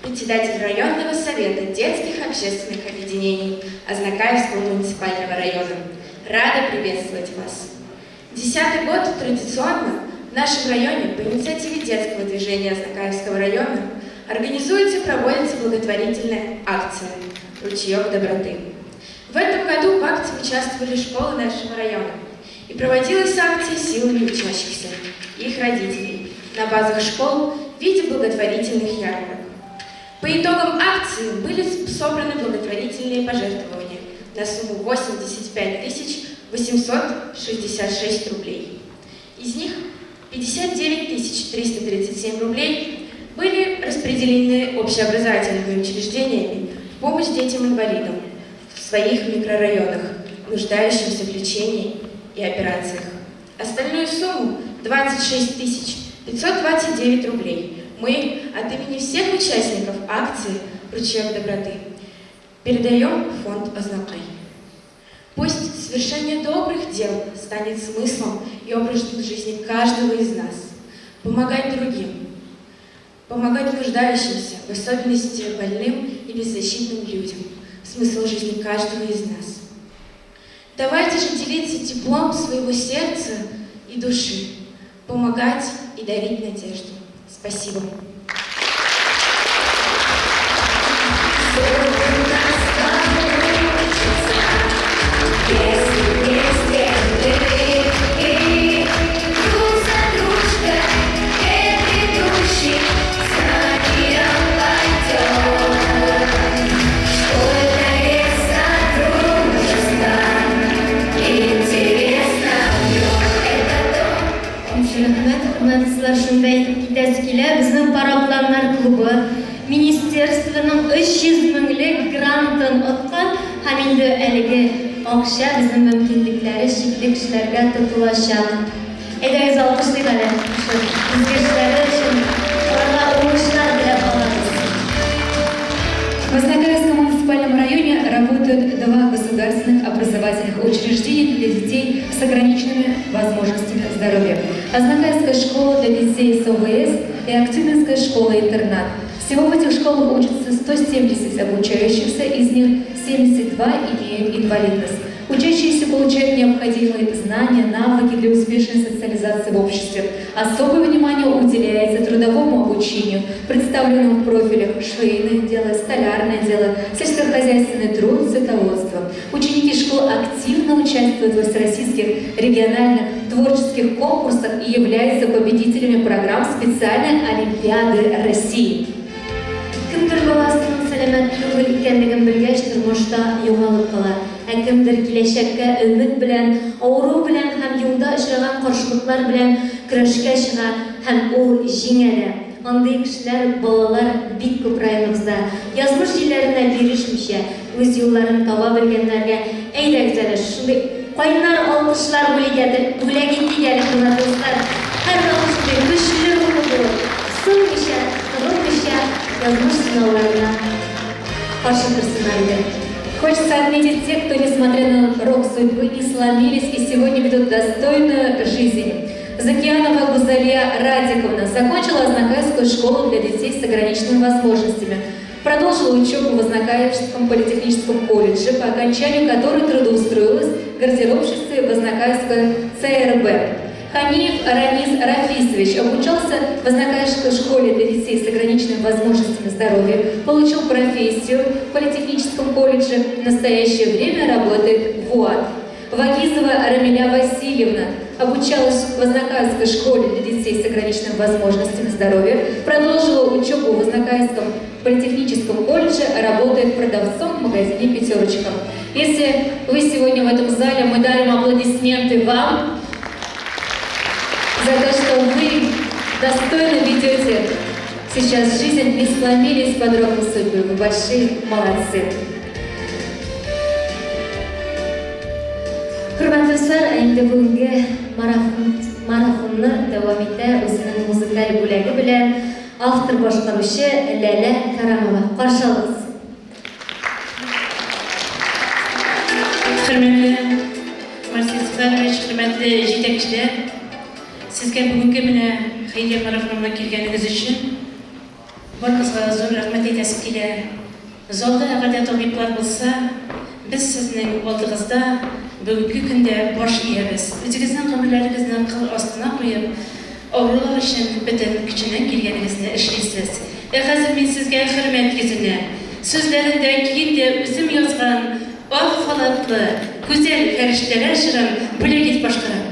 председатель районного совета детских общественных объединений Азнакаевского муниципального района. Рада приветствовать вас. 10-й год традиционно в нашем районе по инициативе детского движения Азнакаевского района организуется и проводится благотворительная акция «Ручеек доброты». В этом году в акции участвовали школы нашего района, и проводилась акция силами учащихся и их родителей на базах школ в виде благотворительных ярмарок. По итогам акции были собраны благотворительные пожертвования на сумму 85 866 рублей. Из них 59 337 рублей были распределены общеобразовательными учреждениями в помощь детям-инвалидам в своих микрорайонах, нуждающимся в лечении и операциях. Остальную сумму, 26 529 рублей, мы от имени всех участников акции «Ручеек доброты» передаем в фонд Азнакай. Пусть совершение добрых дел станет смыслом и образом жизни каждого из нас. Помогать другим, помогать нуждающимся, в особенности больным и беззащитным людям. Смысл жизни каждого из нас. Давайте же делиться теплом своего сердца и души, помогать и дарить надежду. Спасибо. Безнең парапланнар клубы министерствоның 300 меңлек грантын откан һәм инде әлеге акча безнең мөмкинлекләре чикле кешеләргә тотылачак. Әйдәгез алкышлыйк әле. Үзгәрешләре өчен аларга уңышлар теләп калабыз. В Азнакаевском муниципальном районе работают 2 государственных образовательных учреждения для детей с ограниченными возможностями здоровья. Азнакаевская школа для детей с ОВС и Актюбинская школа-интернат. Всего в этих школах учатся 170 обучающихся, из них 72 имеют инвалидность. Учащиеся получают необходимые знания, навыки для успешной социализации в обществе. Особое внимание уделяется трудовому обучению, представленному в профилях швейное дело, столярное дело, сельскохозяйственный труд, цветоводство. Ученики школ активно участвуют в всероссийских региональных творческих конкурсах и являются победителями программ специальной Олимпиады России. Кемдер баласының сәламәтлеге икәнлеген белгәч, тормышта югалып кала. Кемдер киләчәккә өмет белән, авыру белән һәм юлда очраган каршылыклар белән көрәшкә чыга һәм ул җиңә. Андый кешеләр, балалар бик күп районыбызда. Язмыш җилләренә бирешмичә, үз юлларын таба белгәннәргә әйдәгез әле шундый кайнар алкышлар бүләк итик әле кызлар. Һәр шундый көчле булды. Сынмичә, тырылмичә язмыш сынауларына каршы торсыннар иде. Хочется отметить тех, кто, несмотря на рок судьбы, не сломились и сегодня ведут достойную жизнь. Закиянова Гузалия Радиковна закончила Азнакаевскую школу для детей с ограниченными возможностями. Продолжила учебу в Азнакаевском политехническом колледже, по окончанию которой трудоустроилась гардеробщицей в Азнакаевской ЦРБ. Ханиев Ранис Рафисович обучался в Азнакаевской школе для детей с ограниченными возможностями здоровья, получил профессию в политехническом колледже, в настоящее время работает в УАД. Вагизова Рамиля Васильевна обучалась в Азнакаевской школе для детей с ограниченными возможностями здоровья, продолжила учебу в Азнакаевском политехническом колледже, работает продавцом в магазине «Пятерочка». Если вы сегодня в этом зале, мы дарим аплодисменты вам за то, что вы достойно ведете сейчас жизнь, не сломились под роком судьбы. Вы большие молодцы. Hürmetli dostlar, endi bugungi marafonni davom etdi o'zining muzikal bo'lagi bilan avtor boshqaruvchi Lala Karamova. Qarshi olamiz. Hürmetli Marcel Stefanovich, hürmetli yetakchilar, sizga bugungi mana xayriya marafonga kelganingiz uchun барыгызга зур рахмет әйтәсем килә. Залда әгәр табиблар булса, без сезнең алдыгызда бүгенге көндә баш иябез. Үзегезнең гомерләрегезне кыл астына куеп, авырулар өчен бөтен көченнән килгәнегезне эшлисез. Хәзер мин сезгә хөрмәт йөзенә, сүзләрендә киемдә үзем язган ак халатлы, güzel фәрештәләр җырын бүләк итеп башкарам.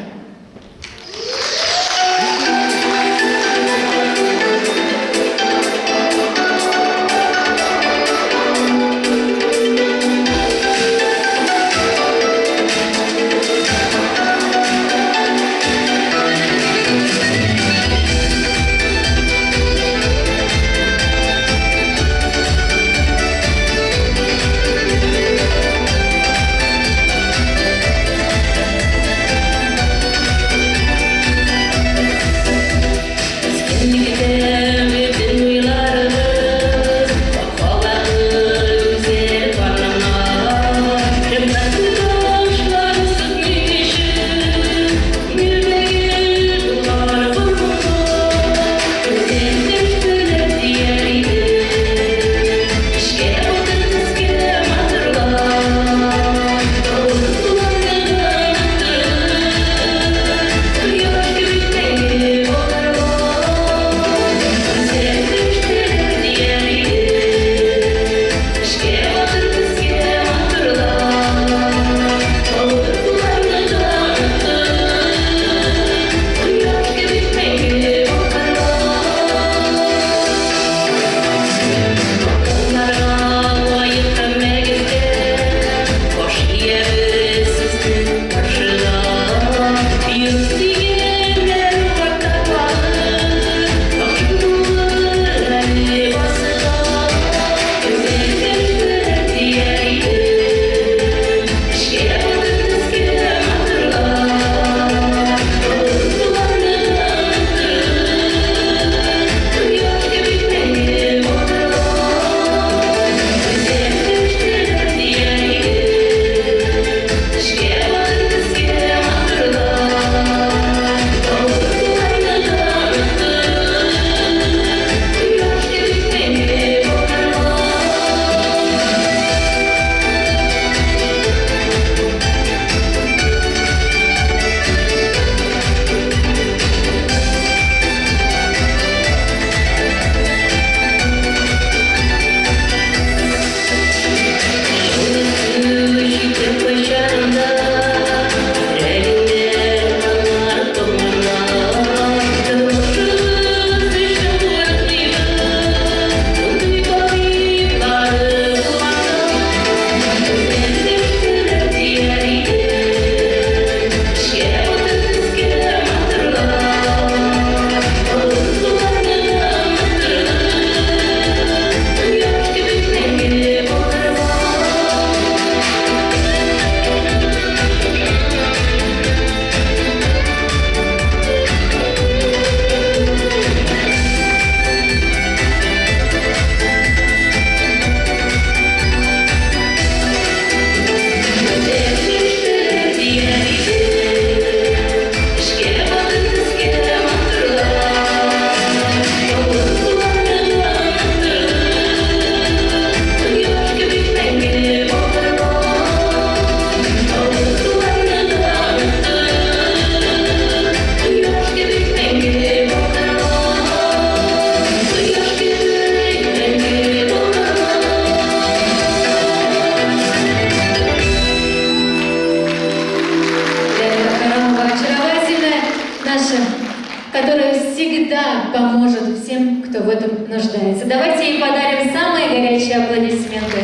которая всегда поможет всем, кто в этом нуждается. Давайте ей подарим самые горячие аплодисменты.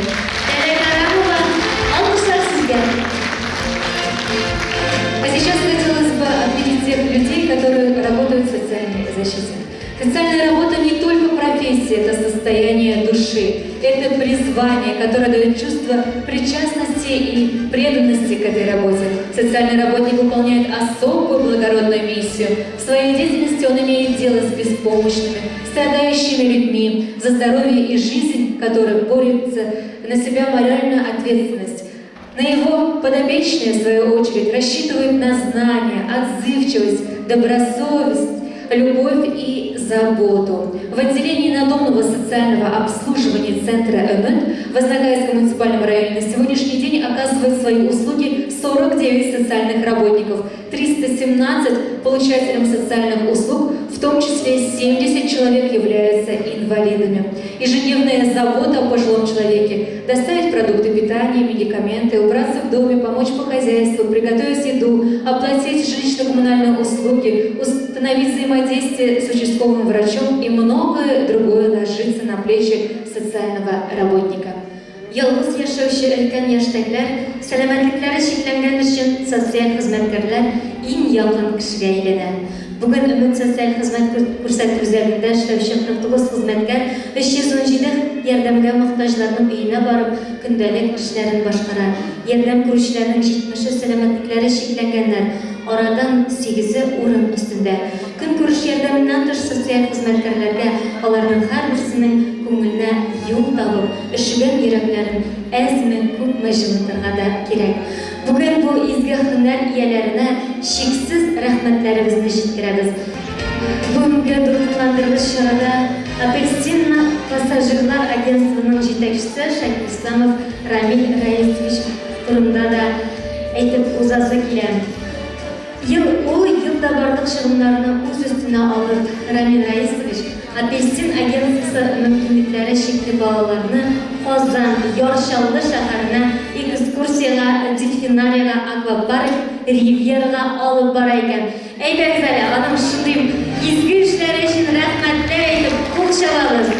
А сейчас хотелось бы отметить тех людей, которые работают в социальной защите. Социальная работа не только профессия, это состояние души, это призвание, которое дает чувство причастности и преданности к этой работе. Социальный работник выполняет особую благородную миссию. В своей деятельности он имеет дело с беспомощными, страдающими людьми, за здоровье и жизнь которых борются на себя моральную ответственность. На его подопечные, в свою очередь, рассчитывают на знания, отзывчивость, добросовесть, любовь и заботу. В отделении надомного социального обслуживания центра ЭМЭД в Возногайском муниципальном районе на сегодняшний день оказывают свои услуги 49 социальных работников, 317 получателям социальных услуг, в том числе 70 человек являются инвалидами. Ежедневная забота о пожилом человеке, доставить продукты питания, медикаменты, убраться в доме, помочь по хозяйству, приготовить еду, оплатить жилищно-коммунальные услуги, установить взаимодействие с участковым врачом и многое другое ложится на плечи социального работника. Yalnız yaşaучы өлкән яшьтәшләр, сәламәтлекләре шикләнгән өчен социаль хезмәткәрләр иң якын кешегә әйләнә. Бүген Өмет социаль хезмәт күрсәтү үзәгендә эшләүче 49 хезмәткәр 317 ярдәмгә мохтаҗларның өенә барып, көндәлек эшләрен башкара. Ярдәм күрүчеләрнең 70-е сәламәтлекләре шикләнгәннәр, арадан 8-е урын өстендә. Көн күреш ярдәменнән тыш социаль хезмәткәрләргә аларның һәрберсенең күңеленә юл табып, өшегән йөрәкләрен әзме күпме җылытырга да кирәк. Бүген бу изге һөнәр ияләренә чиксез рәхмәтләребезне җиткерәбез. Бүгенге дулкынландыргыч чарада Апельсинна пассажирлар агентствының җитәкчесе Шакир Исламов Рамил Раисович турында да әйтеп узасы килә. Елда барлык чыгымнарны үз өстенә алып, Рамил Раисович Апельсин агентствосы мөмкинлекләре чикле балаларны Казан, Яршаллы шәһәренә экскурсияга, дельфинарийга, аквапарк, ривьерага алып бара икән. Әйдәгез әле, аның шундый изге эшләре өчен рәхмәтләр әйтеп, кул чабабыз.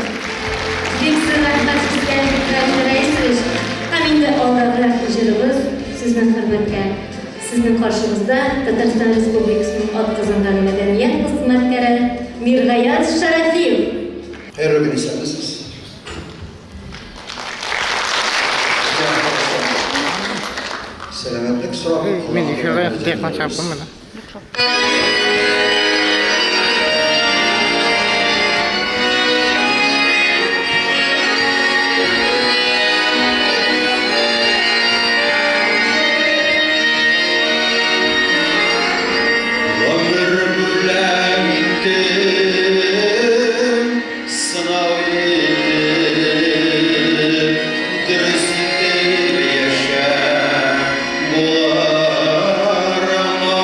Бик рәхмәт сезгә, Рамил Раисович. Һәм инде алдагы җырыбыз сезнең хөрмәткә. Сезнең каршыгызда Татарстан Республикасының атказанган мәдәният хезмәткәре Миргаят Шарафиев. Хәерле көн исәнмесез. Сәламәтлек сорагы. Мин эфиргә текман чапкан менә. Yaşa, bu arama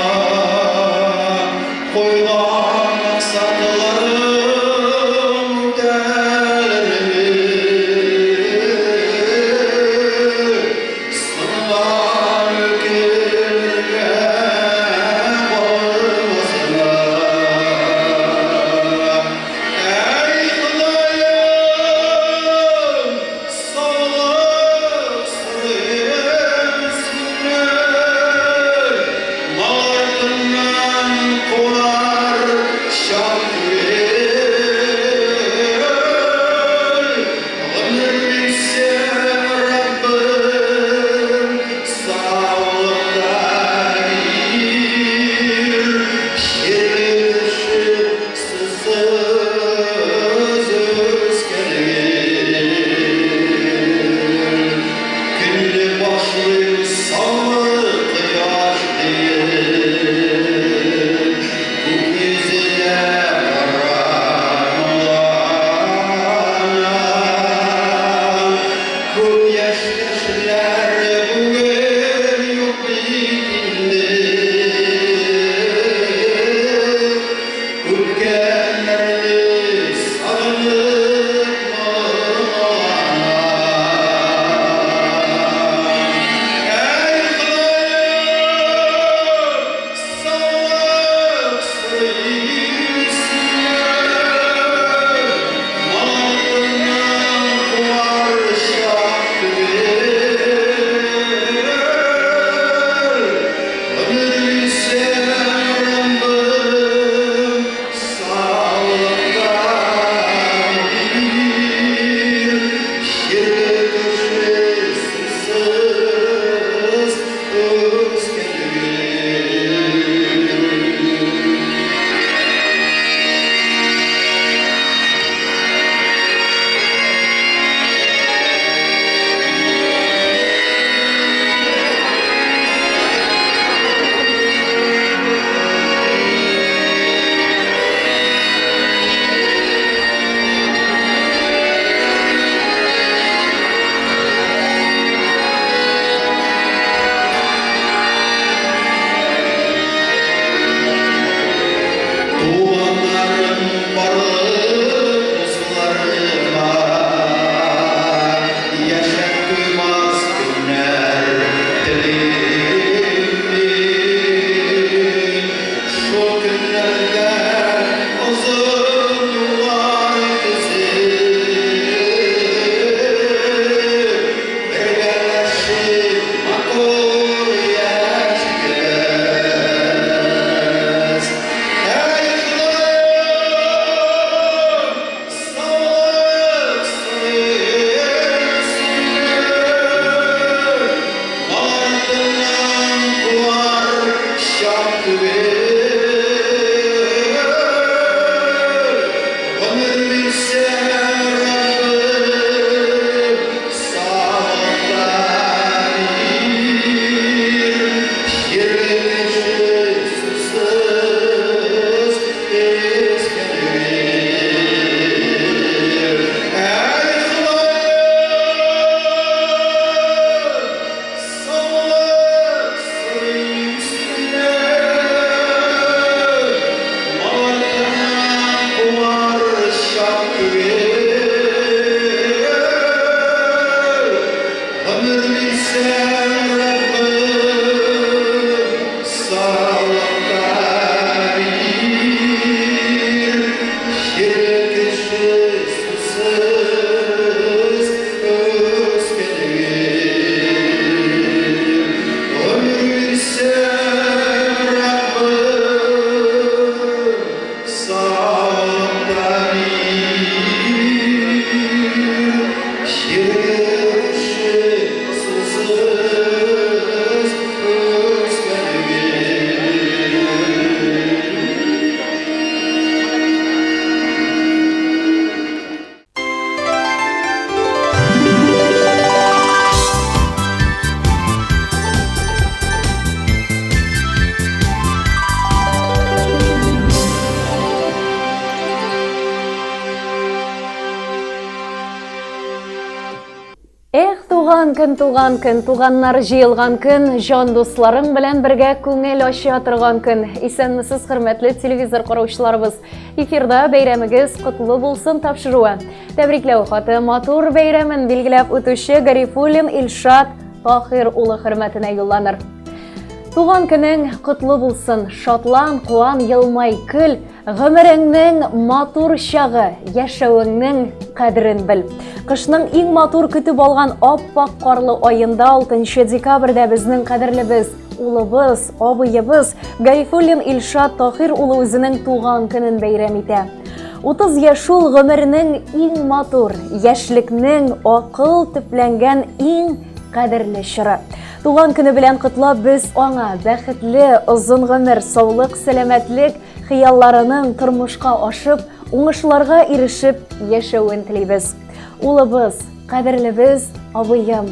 Туган көн, туганнар җыелган көн, җан дусларың белән бергә күңел ача торган көн. Исәнмесез, хөрмәтле телевизор караучыларыбыз. Эфирда бәйрәмегез котлы булсын тапшыруы. Тәбрикләү хаты матур бәйрәмен билгеләп үтүче Гарифуллин Илшат Тахир улы хөрмәтенә юлланыр. Туган көнең котлы булсын, шатлан, куан, елмай, көл, гомереңнең матур чагы, яшәвеңнең кадерен бел. Кышның иң матур көтүп алган аппак карлы аенда 6 декабрьдә безнең кадерлебез, улыбыз, абыебыз Гарифуллин Илшат Тахир улы үзенең туган көнен бәйрәм итә. 30 яшь ул гомернең иң матур, яшьлекнең акыл төпләнгән иң кадерле чоры. Туган көне белән котлап без аңа бәхетле, озын гомер, саулык, сәламәтлек, хыялларының тормышка ашып, уңышларга ирешеп яшәвен телибез. Улыбыз, кадерлебез, абыем,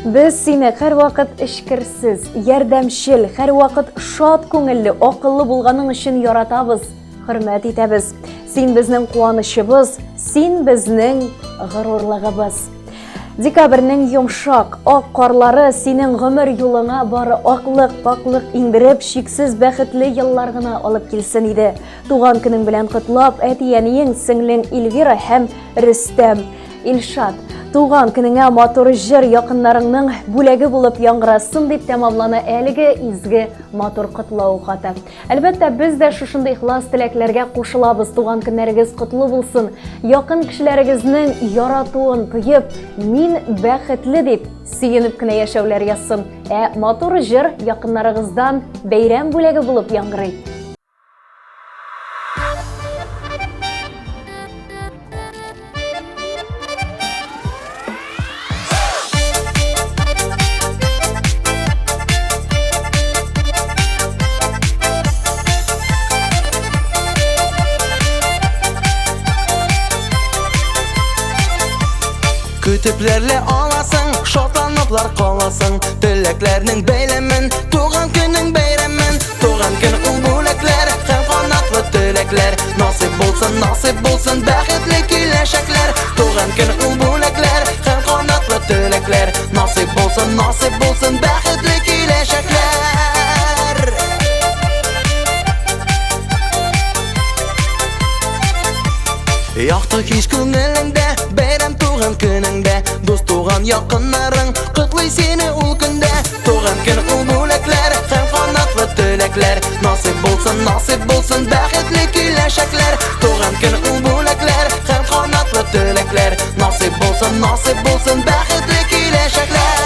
без сине һәр вакыт эчкерсез, ярдәмчел, һәр вакыт шат күңелле, акыллы булганың өчен яратабыз, хөрмәт итәбез. Син безнең куанычыбыз, син безнең горурлыгыбыз. Декабрьнең йомшак, ак карлары синең гомер юлыңа бары аклык, паклык иңдереп, шиксез бәхетле еллар гына алып килсен иде. Туган көнең белән котлап, әтиәнең, сеңлең Эльвира һәм Рөстәм, Илшат, туган көнеңә матур җыр якыннарыңның бүләге булып яңгырасын дип тәмамлана әлеге изге матур котлау хаты. Әлбәттә, без дә шушындай ихлас теләкләргә кушылабыз. Туган көннәрегез котлы булсын. Якын кешеләрегезнең яратуын тоеп, мин бәхетле дип сөенеп кенә яшәүләр язсын. Матур җыр якыннарыгыздан бәйрәм бүләге булып яңгырый. Kütüplerle alasın, şatlanıplar kalasın. Dileklerinin beylemin, tuğan günün beyremin. Tuğan günü ulbulekler, hem kanatlı dilekler. Nasip bulsun, bəxtli kileşekler. Tuğan günü ulbulekler, hem kanatlı dilekler. Nasip bulsun, bəxtli kileşekler. Yaktı hiç günelinde, beyram tuğan gününde. Dost tuğan yakınların, kutluy seni ul günde. Tuğan günü ulbulekler, hem kanatlı dilekler. Nasip bulsun, bəxtli kileşekler. Tuğan günü ulbulekler, hem kanatlı dilekler. Nasip bulsun, bəxtli kileşekler.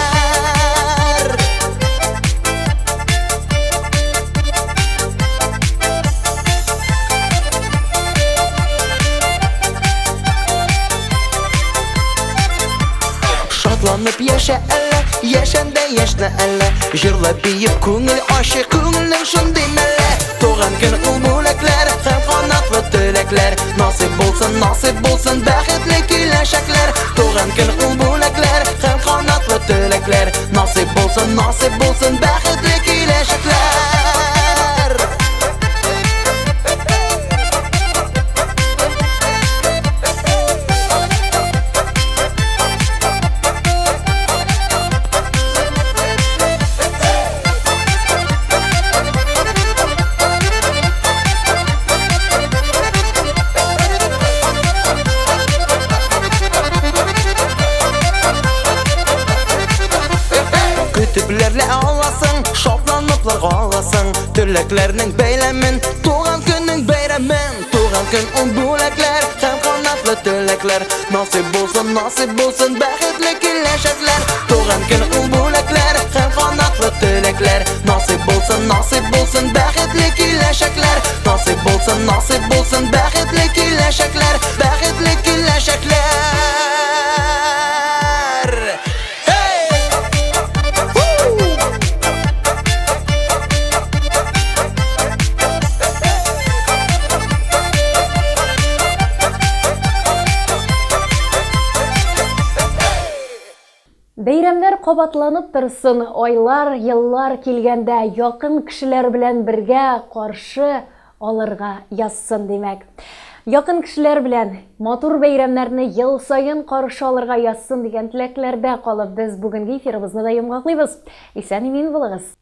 Şatlanıp yaşa elle, yaşanda yaşna elle. Jırla biyip köngül aşı, köngülün şunday melle. Tuğan günü ulbulekler, hem kanatlı dilekler. Nasip bulsun, bəxtli kileşekler. Tuğan günü ulbulekler, hem kanatlı dilekler. Nasip bulsun, bəxtli kileşekler. күңелең шатланыплар каласың. Теләкләрнең бәйләмен, туган көннең бәйрәмен. Туган көн ул бүләкләр һәм канатлы теләкләр. Насыйп булсын бәхетле киләчәкләр. Туган көн ул бүләкләр һәм канатлы теләкләр. Насыйп булсын бәхетле киләчәкләр. Насыйп булсын бәхетле киләчәкләр. Бәхетле киләчәкләр. Бәйрәмнәр кабатланып торсын, айлар, еллар килгәндә якын кешеләр белән бергә каршы алырга язсын димәк. Якын кешеләр белән матур бәйрәмнәрне ел сайын каршы алырга язсын дигән теләкләрдә калып, без бүгенге эфирыбызны да йомгаклыйбыз. Исән-имин булыгыз.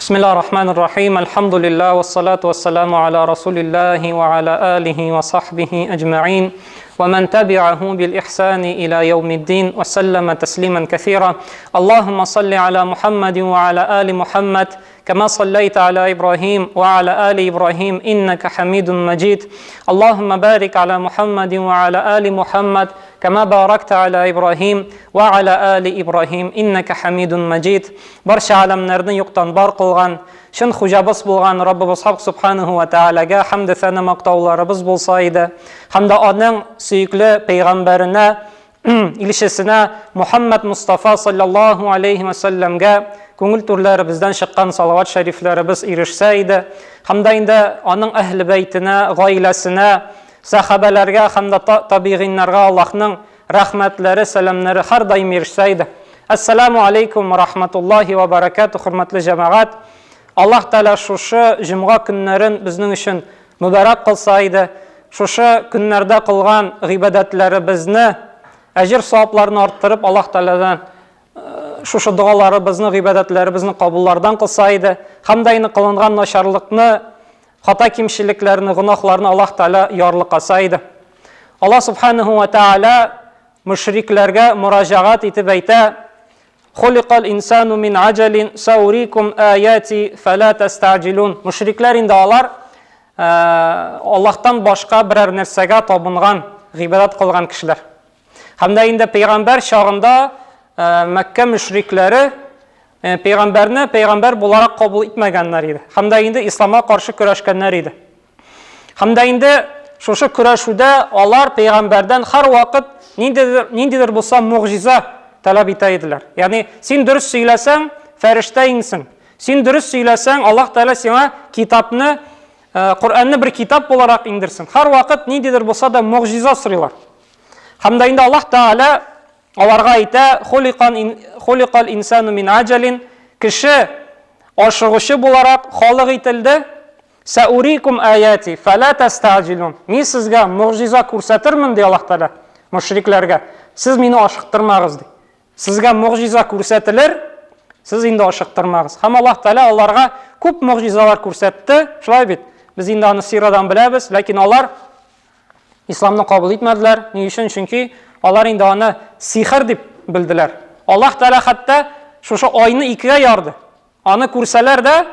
بسم الله الرحمن الرحيم الحمد لله والصلاة والسلام على رسول الله وعلى آله وصحبه أجمعين ومن تبعه بالإحسان إلى يوم الدين وسلم تسليما كثيرا. اللهم صل على محمد وعلى آل محمد كما صليت على إبراهيم وعلى آل إبراهيم إنك حميد مجيد. اللهم بارك على محمد وعلى آل محمد كما باركت على إبراهيم وعلى آل إبراهيم إنك حميد مجيد. Барша аламнарны юктан бар кылган, шын хуҗабыз булган Раббыбыз Хак Субханаһу ва Таалагә хәмд сана мактауларыбыз булса иде. Һәм дә аның сөйкле пәйгамбәренә, илчесенә Мухаммад Мустафа саллаллаһу алейхи ва салламга күңел түрләребездән чыккан салават шәрифләребез ирешсә иде. Һәм дә инде аның әһле бәйтенә, гаиләсенә, сахабаларга һәм дә табигиннарга Аллаһның рәхмәтләре, сәламнәре һәр даим ирешсә иде. Ассаламу алейкум ва рахматуллахи ва баракату, хөрмәтле җәмәгать. Аллаһ Тәала шушы җомга көннәрен безнең өчен мөбарәк кылса иде. Шушы көннәрдә кылган гыйбадәтләребезне, әҗр-савапларны арттырып, Аллаһ Тәаладан шушы дуаларыбызны, гыйбадәтләребезне кабуллардан кылса иде. Һәм дә инде кылынган начарлыкны, хата кимчелекләрне, гынаһларны Аллаһ Тәала ярлыкаса иде. Аллаһ Субханаһу ва Тааля мушрикләргә мураҗагат итеп әйтә: "Хуликал инсану мин аҗалин саурикум аяти фала тастаҗилун." Мушрикләр инде алар Аллаһтан башка берәр нәрсәгә табынган, гыйбадат кылган кешеләр. Һәм дә инде пәйгамбәр чагында Мәккә мушрикләре пәйгамбәрне пәйгамбәр буларак кабул итмәгәннәр иде. Һәм дә инде исламга каршы көрәшкәннәр иде. Һәм дә инде шушы көрәшүдә алар пәйгамбәрдән һәр вакыт ниндидер булса мугҗиза таләп итә иделәр. Ягъни син дөрес сөйләсәң, фәрештә инсең. Син дөрес сөйләсәң, Аллаһ Тәала сиңа китапны, Куранны бер китап буларак индерсен. Һәр вакыт ниндидер булса да мугҗиза сорыйлар. Һәм дә инде Аллаһ Тәала аларга әйтә: "Хуликал инсану мин аҗалин." Кеше ашыгучы буларак халык ителде. "Саурикум аяти фала тастаҗилун." Мин сезгә мугҗиза күрсәтермен ди Аллаһ Тәала мушрикләргә. Сез мине ашыктырмагыз ди. Сезгә мугҗиза күрсәтелер, сез инде ашыктырмагыз. Һәм Аллаһ Тәала аларга күп мугҗизалар күрсәтте. Шулай бит. Без инде аны сирадан беләбез, ләкин алар исламны кабул итмәделәр. Ни өчен? Чөнки алар инде аны сихр дип белделәр. Аллаһ Тәала хәтта шушы айны икегә ярды. Аны күрсәләр дә,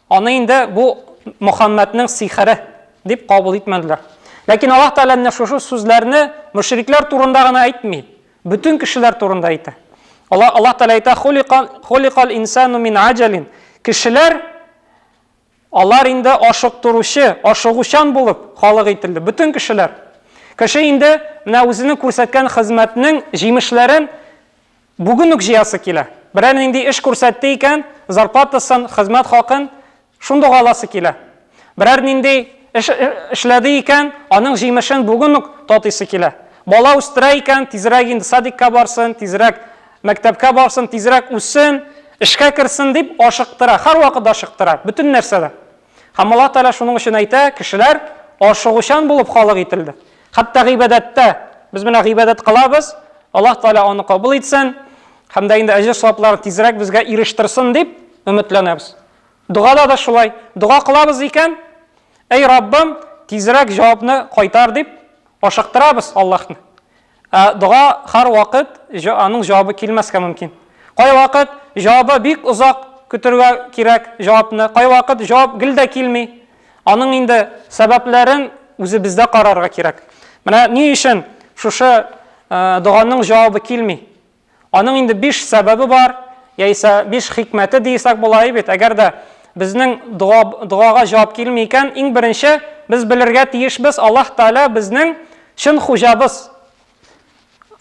аны инде бу Мөхәммәднең сихре дип кабул итмәделәр. Ләкин Аллаһ Тәала шушы сүзләрне мушриклар турында гына әйтми, бүтән кешеләр турында әйтә. Аллаһ Тәала әйтә: "Хуликал инсану мин аҗалин." Кешеләр алар инде ашыктыручы, ашыгучан булып халык ителде, бүтән кешеләр. Кеше инде менә үзенең күрсәткән хезмәтнең җимешләрен бүген үк җыясы килә. Берәр нинди эш күрсәтте икән, зарплатасын, хезмәт хакын шунда аласы килә. Берәр нинди эшләде икән, аның җимешен бүген үк татыйсы килә. Бала үстерә икән, тизрәк инде садикка барсын, тизрәк мәктәпкә барсын, тизрәк үссен, эшкә керсен дип ашыктыра, һәр вакыт ашыктыра, бөтен нәрсәдә. Һәм Аллаһ Тәала шуның өчен әйтә, кешеләр ашыгучан булып халык ителде. Хәтта гыйбадәттә без менә гыйбадәт кылабыз, Аллаһ Тәала аны кабул итсен, һәм дә инде әҗр савапларын тизрәк безгә ирештерсен дип өметләнәбез. Дугада да шулай. Дуга кылабыз икән, эй Раббым, тизрәк җавапны кайтар дип ашыктырабыз Аллаһны. Дуга һәр вакыт аның җавабы килмәскә мөмкин. Кай вакыт җавабы бик озак көтәргә кирәк җавапны, кай вакыт җавап гел дә килми. Аның инде сәбәпләрен үзе бездә карарга кирәк. Менә ни өчен шушы дуганың җавабы килми? Аның инде 5 сәбәбе бар, яисә 5 хикмәте дисәк була бит. Әгәр дә безнең дугага җавап килми икән, иң беренче без белергә тиешбез, Аллаһ Тәала безнең чын хуҗабыз.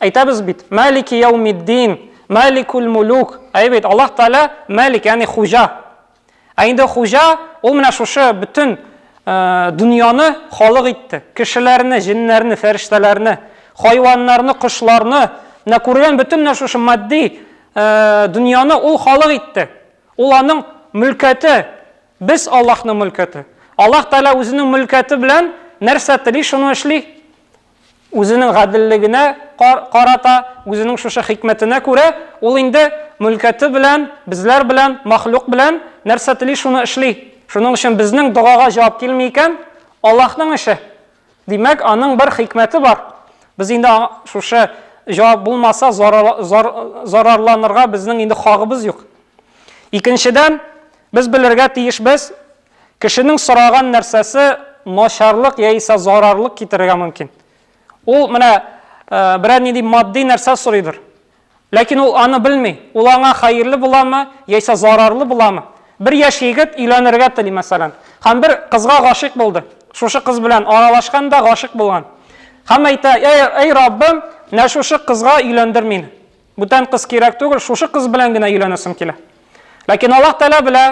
Әйтәбез бит, Малики яумиддин, Маликул мулук. Әйбит, Аллаһ Тәала Малик, ягъни хуҗа. Инде хуҗа ул менә шушы бөтен дөньяны халык итте. Кешеләрне, җиннәрне, фәрештәләрне, хайваннарны, кошларны, менә күргән бөтен шушы матди дөньяны ул халык итте. Ул аның мөлкәте, без Аллаһның мөлкәте. Аллаһ Тәала үзенең мөлкәте белән нәрсә тели, шуны эшли. Үзенең гаделлегенә карата, үзенең шушы хикмәтенә күрә, ул инде мөлкәте белән, безләр белән, махлук белән нәрсә тели, шуны эшли. Шуның өчен безнең дугага җавап килми икән, Аллаһның эше. Димәк, аның бер хикмәте бар. Без инде шушы җавап булмаса зарарланырга безнең инде хагыбыз юк. Икенчедән, без белергә тиешбез, кешенең сораган нәрсәсе начарлык яисә зарарлык китерергә мөмкин. Ул менә берәр нинди матди нәрсә сорыйдыр. Ләкин ул аны белми. Ул аңа хәерле буламы яисә зарарлы буламы? Бер яшь егет өйләнергә тели, мәсәлән. Һәм бер кызга гашык булды. Шушы кыз белән аралашканда гашык булган. Һәм әйтә, эй Раббым, менә шушы кызга өйләндер мине. Бүтән кыз кирәк түгел, шушы кыз белән генә өйләнәсем килә. Ләкин Аллаһ Тәала белә,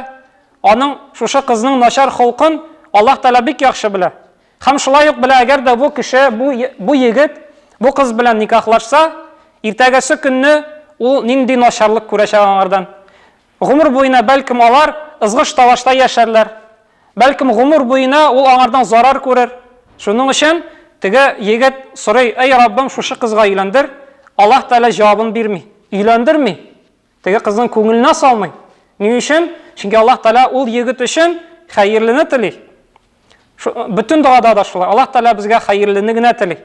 аның шушы кызның начар холкын Аллаһ Тәала бик яхшы белә. Һәм шулай ук белә, әгәр дә бу кеше, бу егет бу кыз белән никахлашса, иртәгәсе көнне ул нинди начарлык күрәчәк аңардан. Гомер буена бәлкем алар ызгыш-тавышта яшәрләр. Бәлкем гомер буена ул аңардан зарар күрер. Шуның өчен теге егет сорый, эй Раббым, шушы кызга өйләндер. Аллаһ Тәала җавабын бирми, өйләндерми. Теге кызның күңеленә салмый. Ни өчен? Чөнки Аллаһ Тәала ул егет өчен хәерлене тели. Бүтән дугада да шулай. Аллаһ Тәала безгә хәерлене генә тели.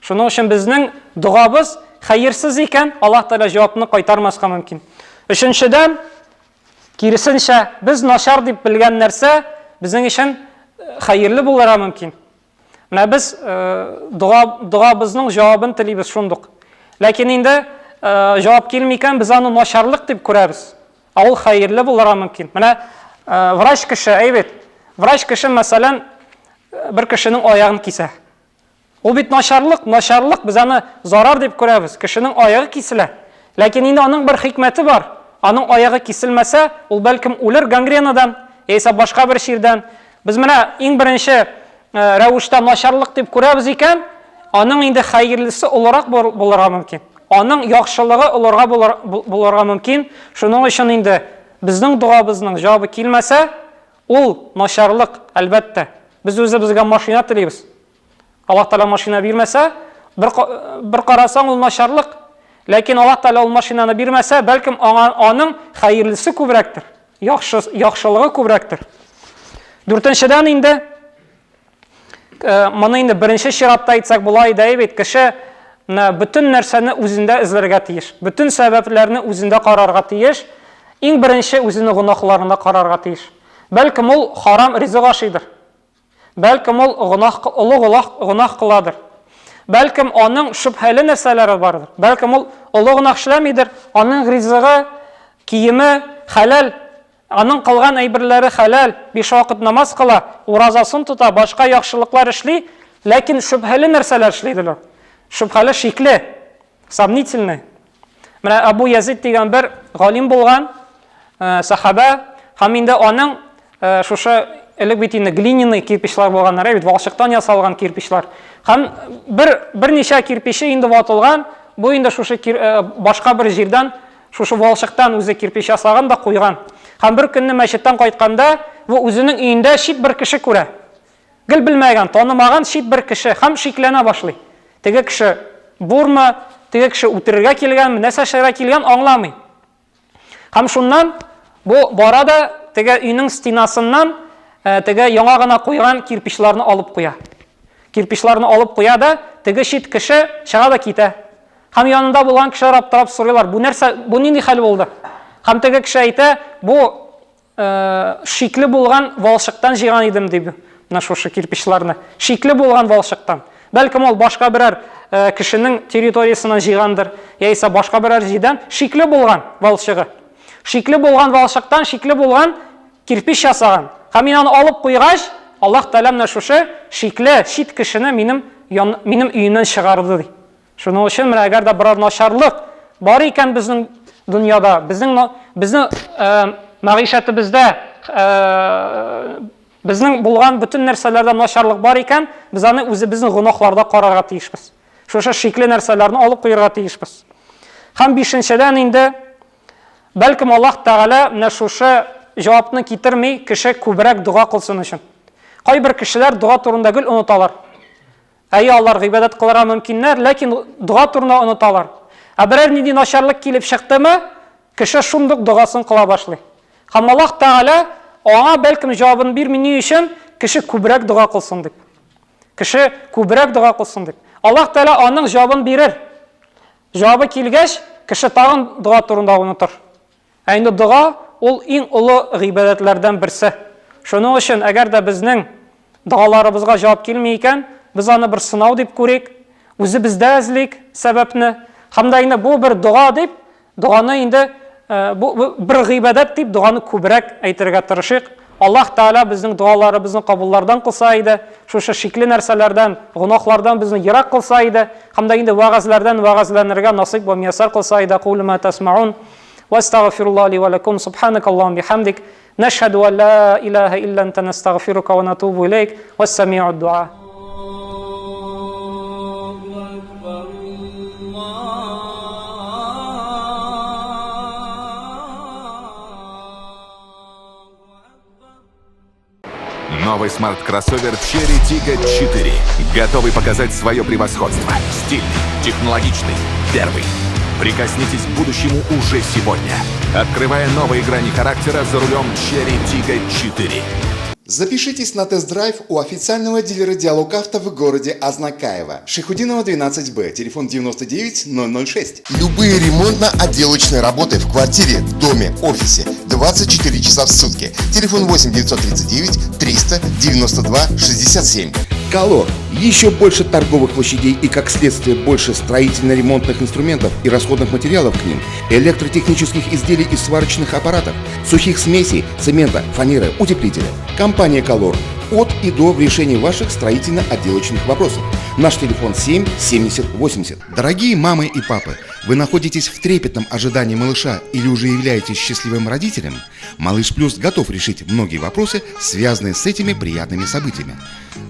Шуның өчен безнең дугабыз хәерсез икән, Аллаһ Тәала җавапны кайтармаска мөмкин. Өченчедән, киресенчә, без начар дип белгән нәрсә безнең өчен хәерле булырга мөмкин. Менә без дугабызның җавабын телибез шундук. Ләкин инде җавап килми икән, без аны начарлык дип күрәбез. Ул хәерле булырга мөмкин. Менә врач кеше, әйбет. Врач кеше, мәсәлән, бер кешенең аягын кисә. Ул бит начарлык, без аны зарар дип күрәбез. Кешенең аягы киселә. Ләкин инде аның бер хикмәте бар. Аның аягы киселмәсә, ул бәлкем үлер гангренадан, яисә башка бер чирдән. Без менә иң беренче рәвештә начарлык дип күрәбез икән, аның инде хәерлесе уларак булырга мөмкин. Аның яхшылыгы булырга мөмкин. Шуның өчен инде безнең дугабызның җавабы килмәсә, ул начарлык, әлбәттә. Без үзебезгә машина телибез. Аллаһ Тәала машина бирмәсә, бер карасаң ул начарлык. Ләкин Аллаһ Тәала ул машинаны бирмәсә, бәлкем аның хәерлесе күбрәктер, яхшылыгы күбрәктер. Дүртенчедән инде моны инде беренче чиратта әйтсәк була иде, әйбит, кеше бөтен нәрсәне үзендә эзләргә тиеш, бөтен сәбәпләрне үзендә карарга тиеш, иң беренче үзенең гөнаһларына карарга тиеш. Бәлкем ул харам ризык ашыйдыр. Бәлкем ул гөнаһ кыладыр. Бәлкем аның шөбһәле нәрсәләре бардыр. Бәлкем ул гөнаһ эшләмидер. Аның ризыгы, киеме хәләл, аның кылган әйберләре хәләл, 5 вакыт намаз кыла, уразасын тота, башка яхшылыклар эшли, ләкин шөбһәле нәрсәләр эшлидер. Шөбһәле шикле, сомнительный. Менә Абу Язид дигән бер галим булган сахаба, һәм инде аның шушы элек бит инде глиняный кирпичлар булганнар, бит балчыктан ясалган кирпичлар. Һәм берничә кирпиче инде ватылган, бу инде шушы башка бер җирдән шушы балчыктан үзе кирпич ясаган да куйган. Һәм бер көнне мәчеттән кайтканда, бу үзенең өендә шит бер кеше күрә. Гел белмәгән, танымаган шит бер кеше һәм шикләнә башлый. Теге кеше бурма, теге кеше үтерергә килгән, нәрсә эшләргә килгән аңламый. Һәм шуннан бу барада теге өйнең стенасыннан теге яңа гына куйган кирпичларны алып куя. Кирпичларны алып куя да, теге шит кеше чыга да китә. Һәм янында булган кешеләр аптырап сорыйлар, бу нәрсә, бу нинди хәл булды? Һәм теге кеше әйтә, бу шикле булган балчыктан җыйган идем дип. Менә шушы кирпичларны шикле булган балчыктан. Бәлкем ул башка берәр кешенең территориясеннән җыйгандыр, яисә башка берәр җирдән шикле булган балчыгы. Шикле булган балчыктан шикле булган кирпич ясаган. Һәм мин аны алып куйгач, Аллаһ Тәгалә менә шушы шикле шит кешене минем өйемнән чыгарды ди. Шуның өчен менә әгәр дә берәр начарлык бар икән безнең дөньяда, безнең мәгъишәтебездә, безнең булган бүтән нәрсәләрдә начарлык бар икән, без аны үзебезнең гынахларда карарга тиешбез. Шушы шикле нәрсәләрне алып куярга тиешбез. Һәм бишенчедән инде бәлкем Аллаһ Тәгалә менә шушы җавапны китерми, кеше күбрәк дуа кылсын өчен. Кайбер кешеләр дуа турында гел оныталар. Алар гыйбадат кылырга мөмкиннәр, ләкин дуа турында оныталар. Берәр нинди начарлык килеп чыктымы, кеше шундук дуасын кыла башлый. Һәм Аллаһ Тәгалә аңа бәлкем җавабын бирми өчен кеше күбрәк дуа кылсын дип. Кеше күбрәк дуа кылсын дип. Аллаһ Тәгалә аның җавабын бирер. Җавабы килгәч, кеше тагын дуа турында онытыр. Инде дуа ул иң улы гыйбадатлардан берсе. Шуның өчен әгәр дә безнең дуаларыбызга җавап килми икән, biz аны бер сынау дип күрик, үзебездә эзлик сәбәпне. Һәм дә инде бу бер дуа дип, дуаны инде бу бер гыйбадат дип дуаны күбрәк әйтергә тырышыйк. Аллаһ Тәгалә безнең дуаларыбызны кабуллардан кылса иде, шушы шикле нәрсәләрдән, гынахлардан безне ерак кылса иде, һәм дә инде вагазлардан вагазланырга насыйп ва миясар кылса иде. Кулу ма тасмаун ва астагфируллаһ ли ва лакум субханакаллаһумма бихамдик нашһаду ан ла илаха илля анта настагфирука ва натубу илейк вассами'уд дуа. Новый смарт-кроссовер Cherry Tiggo 4. Готовый показать свое превосходство. Стильный, технологичный, первый. Прикоснитесь к будущему уже сегодня. Открывая новые грани характера за рулем Cherry Tiggo 4. Запишитесь на тест-драйв у официального дилера Диалог Авто в городе Азнакаево. Шейхутдинова, 12Б, телефон 99 006. Любые ремонтно-отделочные работы в квартире, доме, офисе 24 часа в сутки. Телефон 8 939 300 92 67. Колор. Еще больше торговых площадей и, как следствие, больше строительно-ремонтных инструментов и расходных материалов к ним, электротехнических изделий и сварочных аппаратов, сухих смесей, цемента, фанеры, утеплителя. Компания Color. От и до в решении ваших строительно-отделочных вопросов. Наш телефон 7 70 80. Дорогие мамы и папы, вы находитесь в трепетном ожидании малыша или уже являетесь счастливым родителем? Малыш Плюс готов решить многие вопросы, связанные с этими приятными событиями.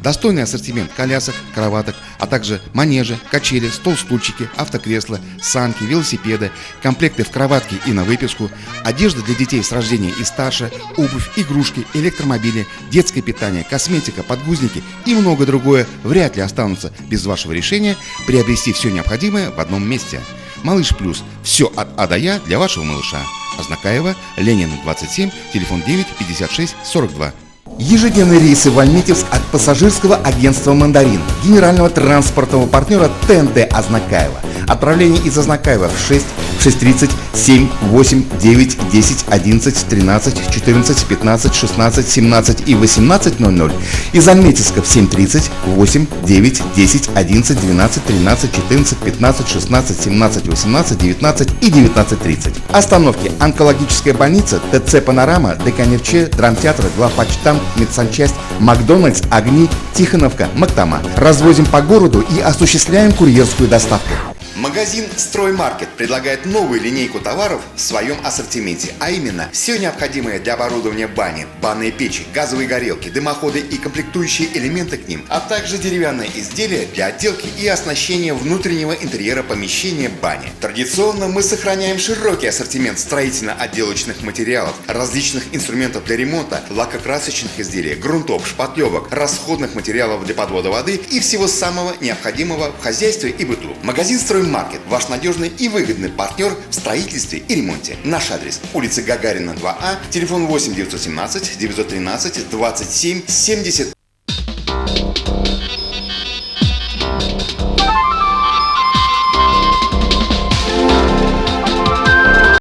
Достойный ассортимент колясок, кроваток, а также манежи, качели, стол-стульчики, автокресла, санки, велосипеды, комплекты в кроватке и на выписку, одежда для детей с рождения и старше, обувь, игрушки, электромобили, детское питание, косметика, подгузники и многое другое вряд ли останутся без вашего решения приобрести все необходимое в одном месте. Малыш Плюс. Все от А до Я для вашего малыша. Азнакаево, Ленина, 27, телефон 9 56 42. Ежедневные рейсы в Альметьевск от пассажирского агентства «Мандарин», генерального транспортного партнера ТНТ Азнакаево. Отправление из Азнакаева в 6, 6:30, 7, 8, 9, 10, 11, 13, 14, 15, 16, 17 и 18:00. Из Альметьевска в 7:30, 8, 9, 10, 11, 12, 13, 14, 15, 16, 17, 18, 19 и 19:30. Остановки: онкологическая больница, ТЦ «Панорама», ДКНФЧ, драмтеатр, главпочтамт, медсанчасть, Макдональдс, Огни, Тихоновка, Мактама. Развозим по городу и осуществляем курьерскую доставку. Магазин «Строймаркет» предлагает новую линейку товаров в своем ассортименте, а именно все необходимое для оборудования бани, банные печи, газовые горелки, дымоходы и комплектующие элементы к ним, а также деревянные изделия для отделки и оснащения внутреннего интерьера помещения бани. Традиционно мы сохраняем широкий ассортимент строительно-отделочных материалов, различных инструментов для ремонта, лакокрасочных изделий, грунтов, шпатлевок, расходных материалов для подвода воды и всего самого необходимого в хозяйстве и быту. Магазин «Строймаркет» – ваш надежный и выгодный партнер в строительстве и ремонте. Наш адрес – улица Гагарина, 2А, телефон 8 917 913 27 70.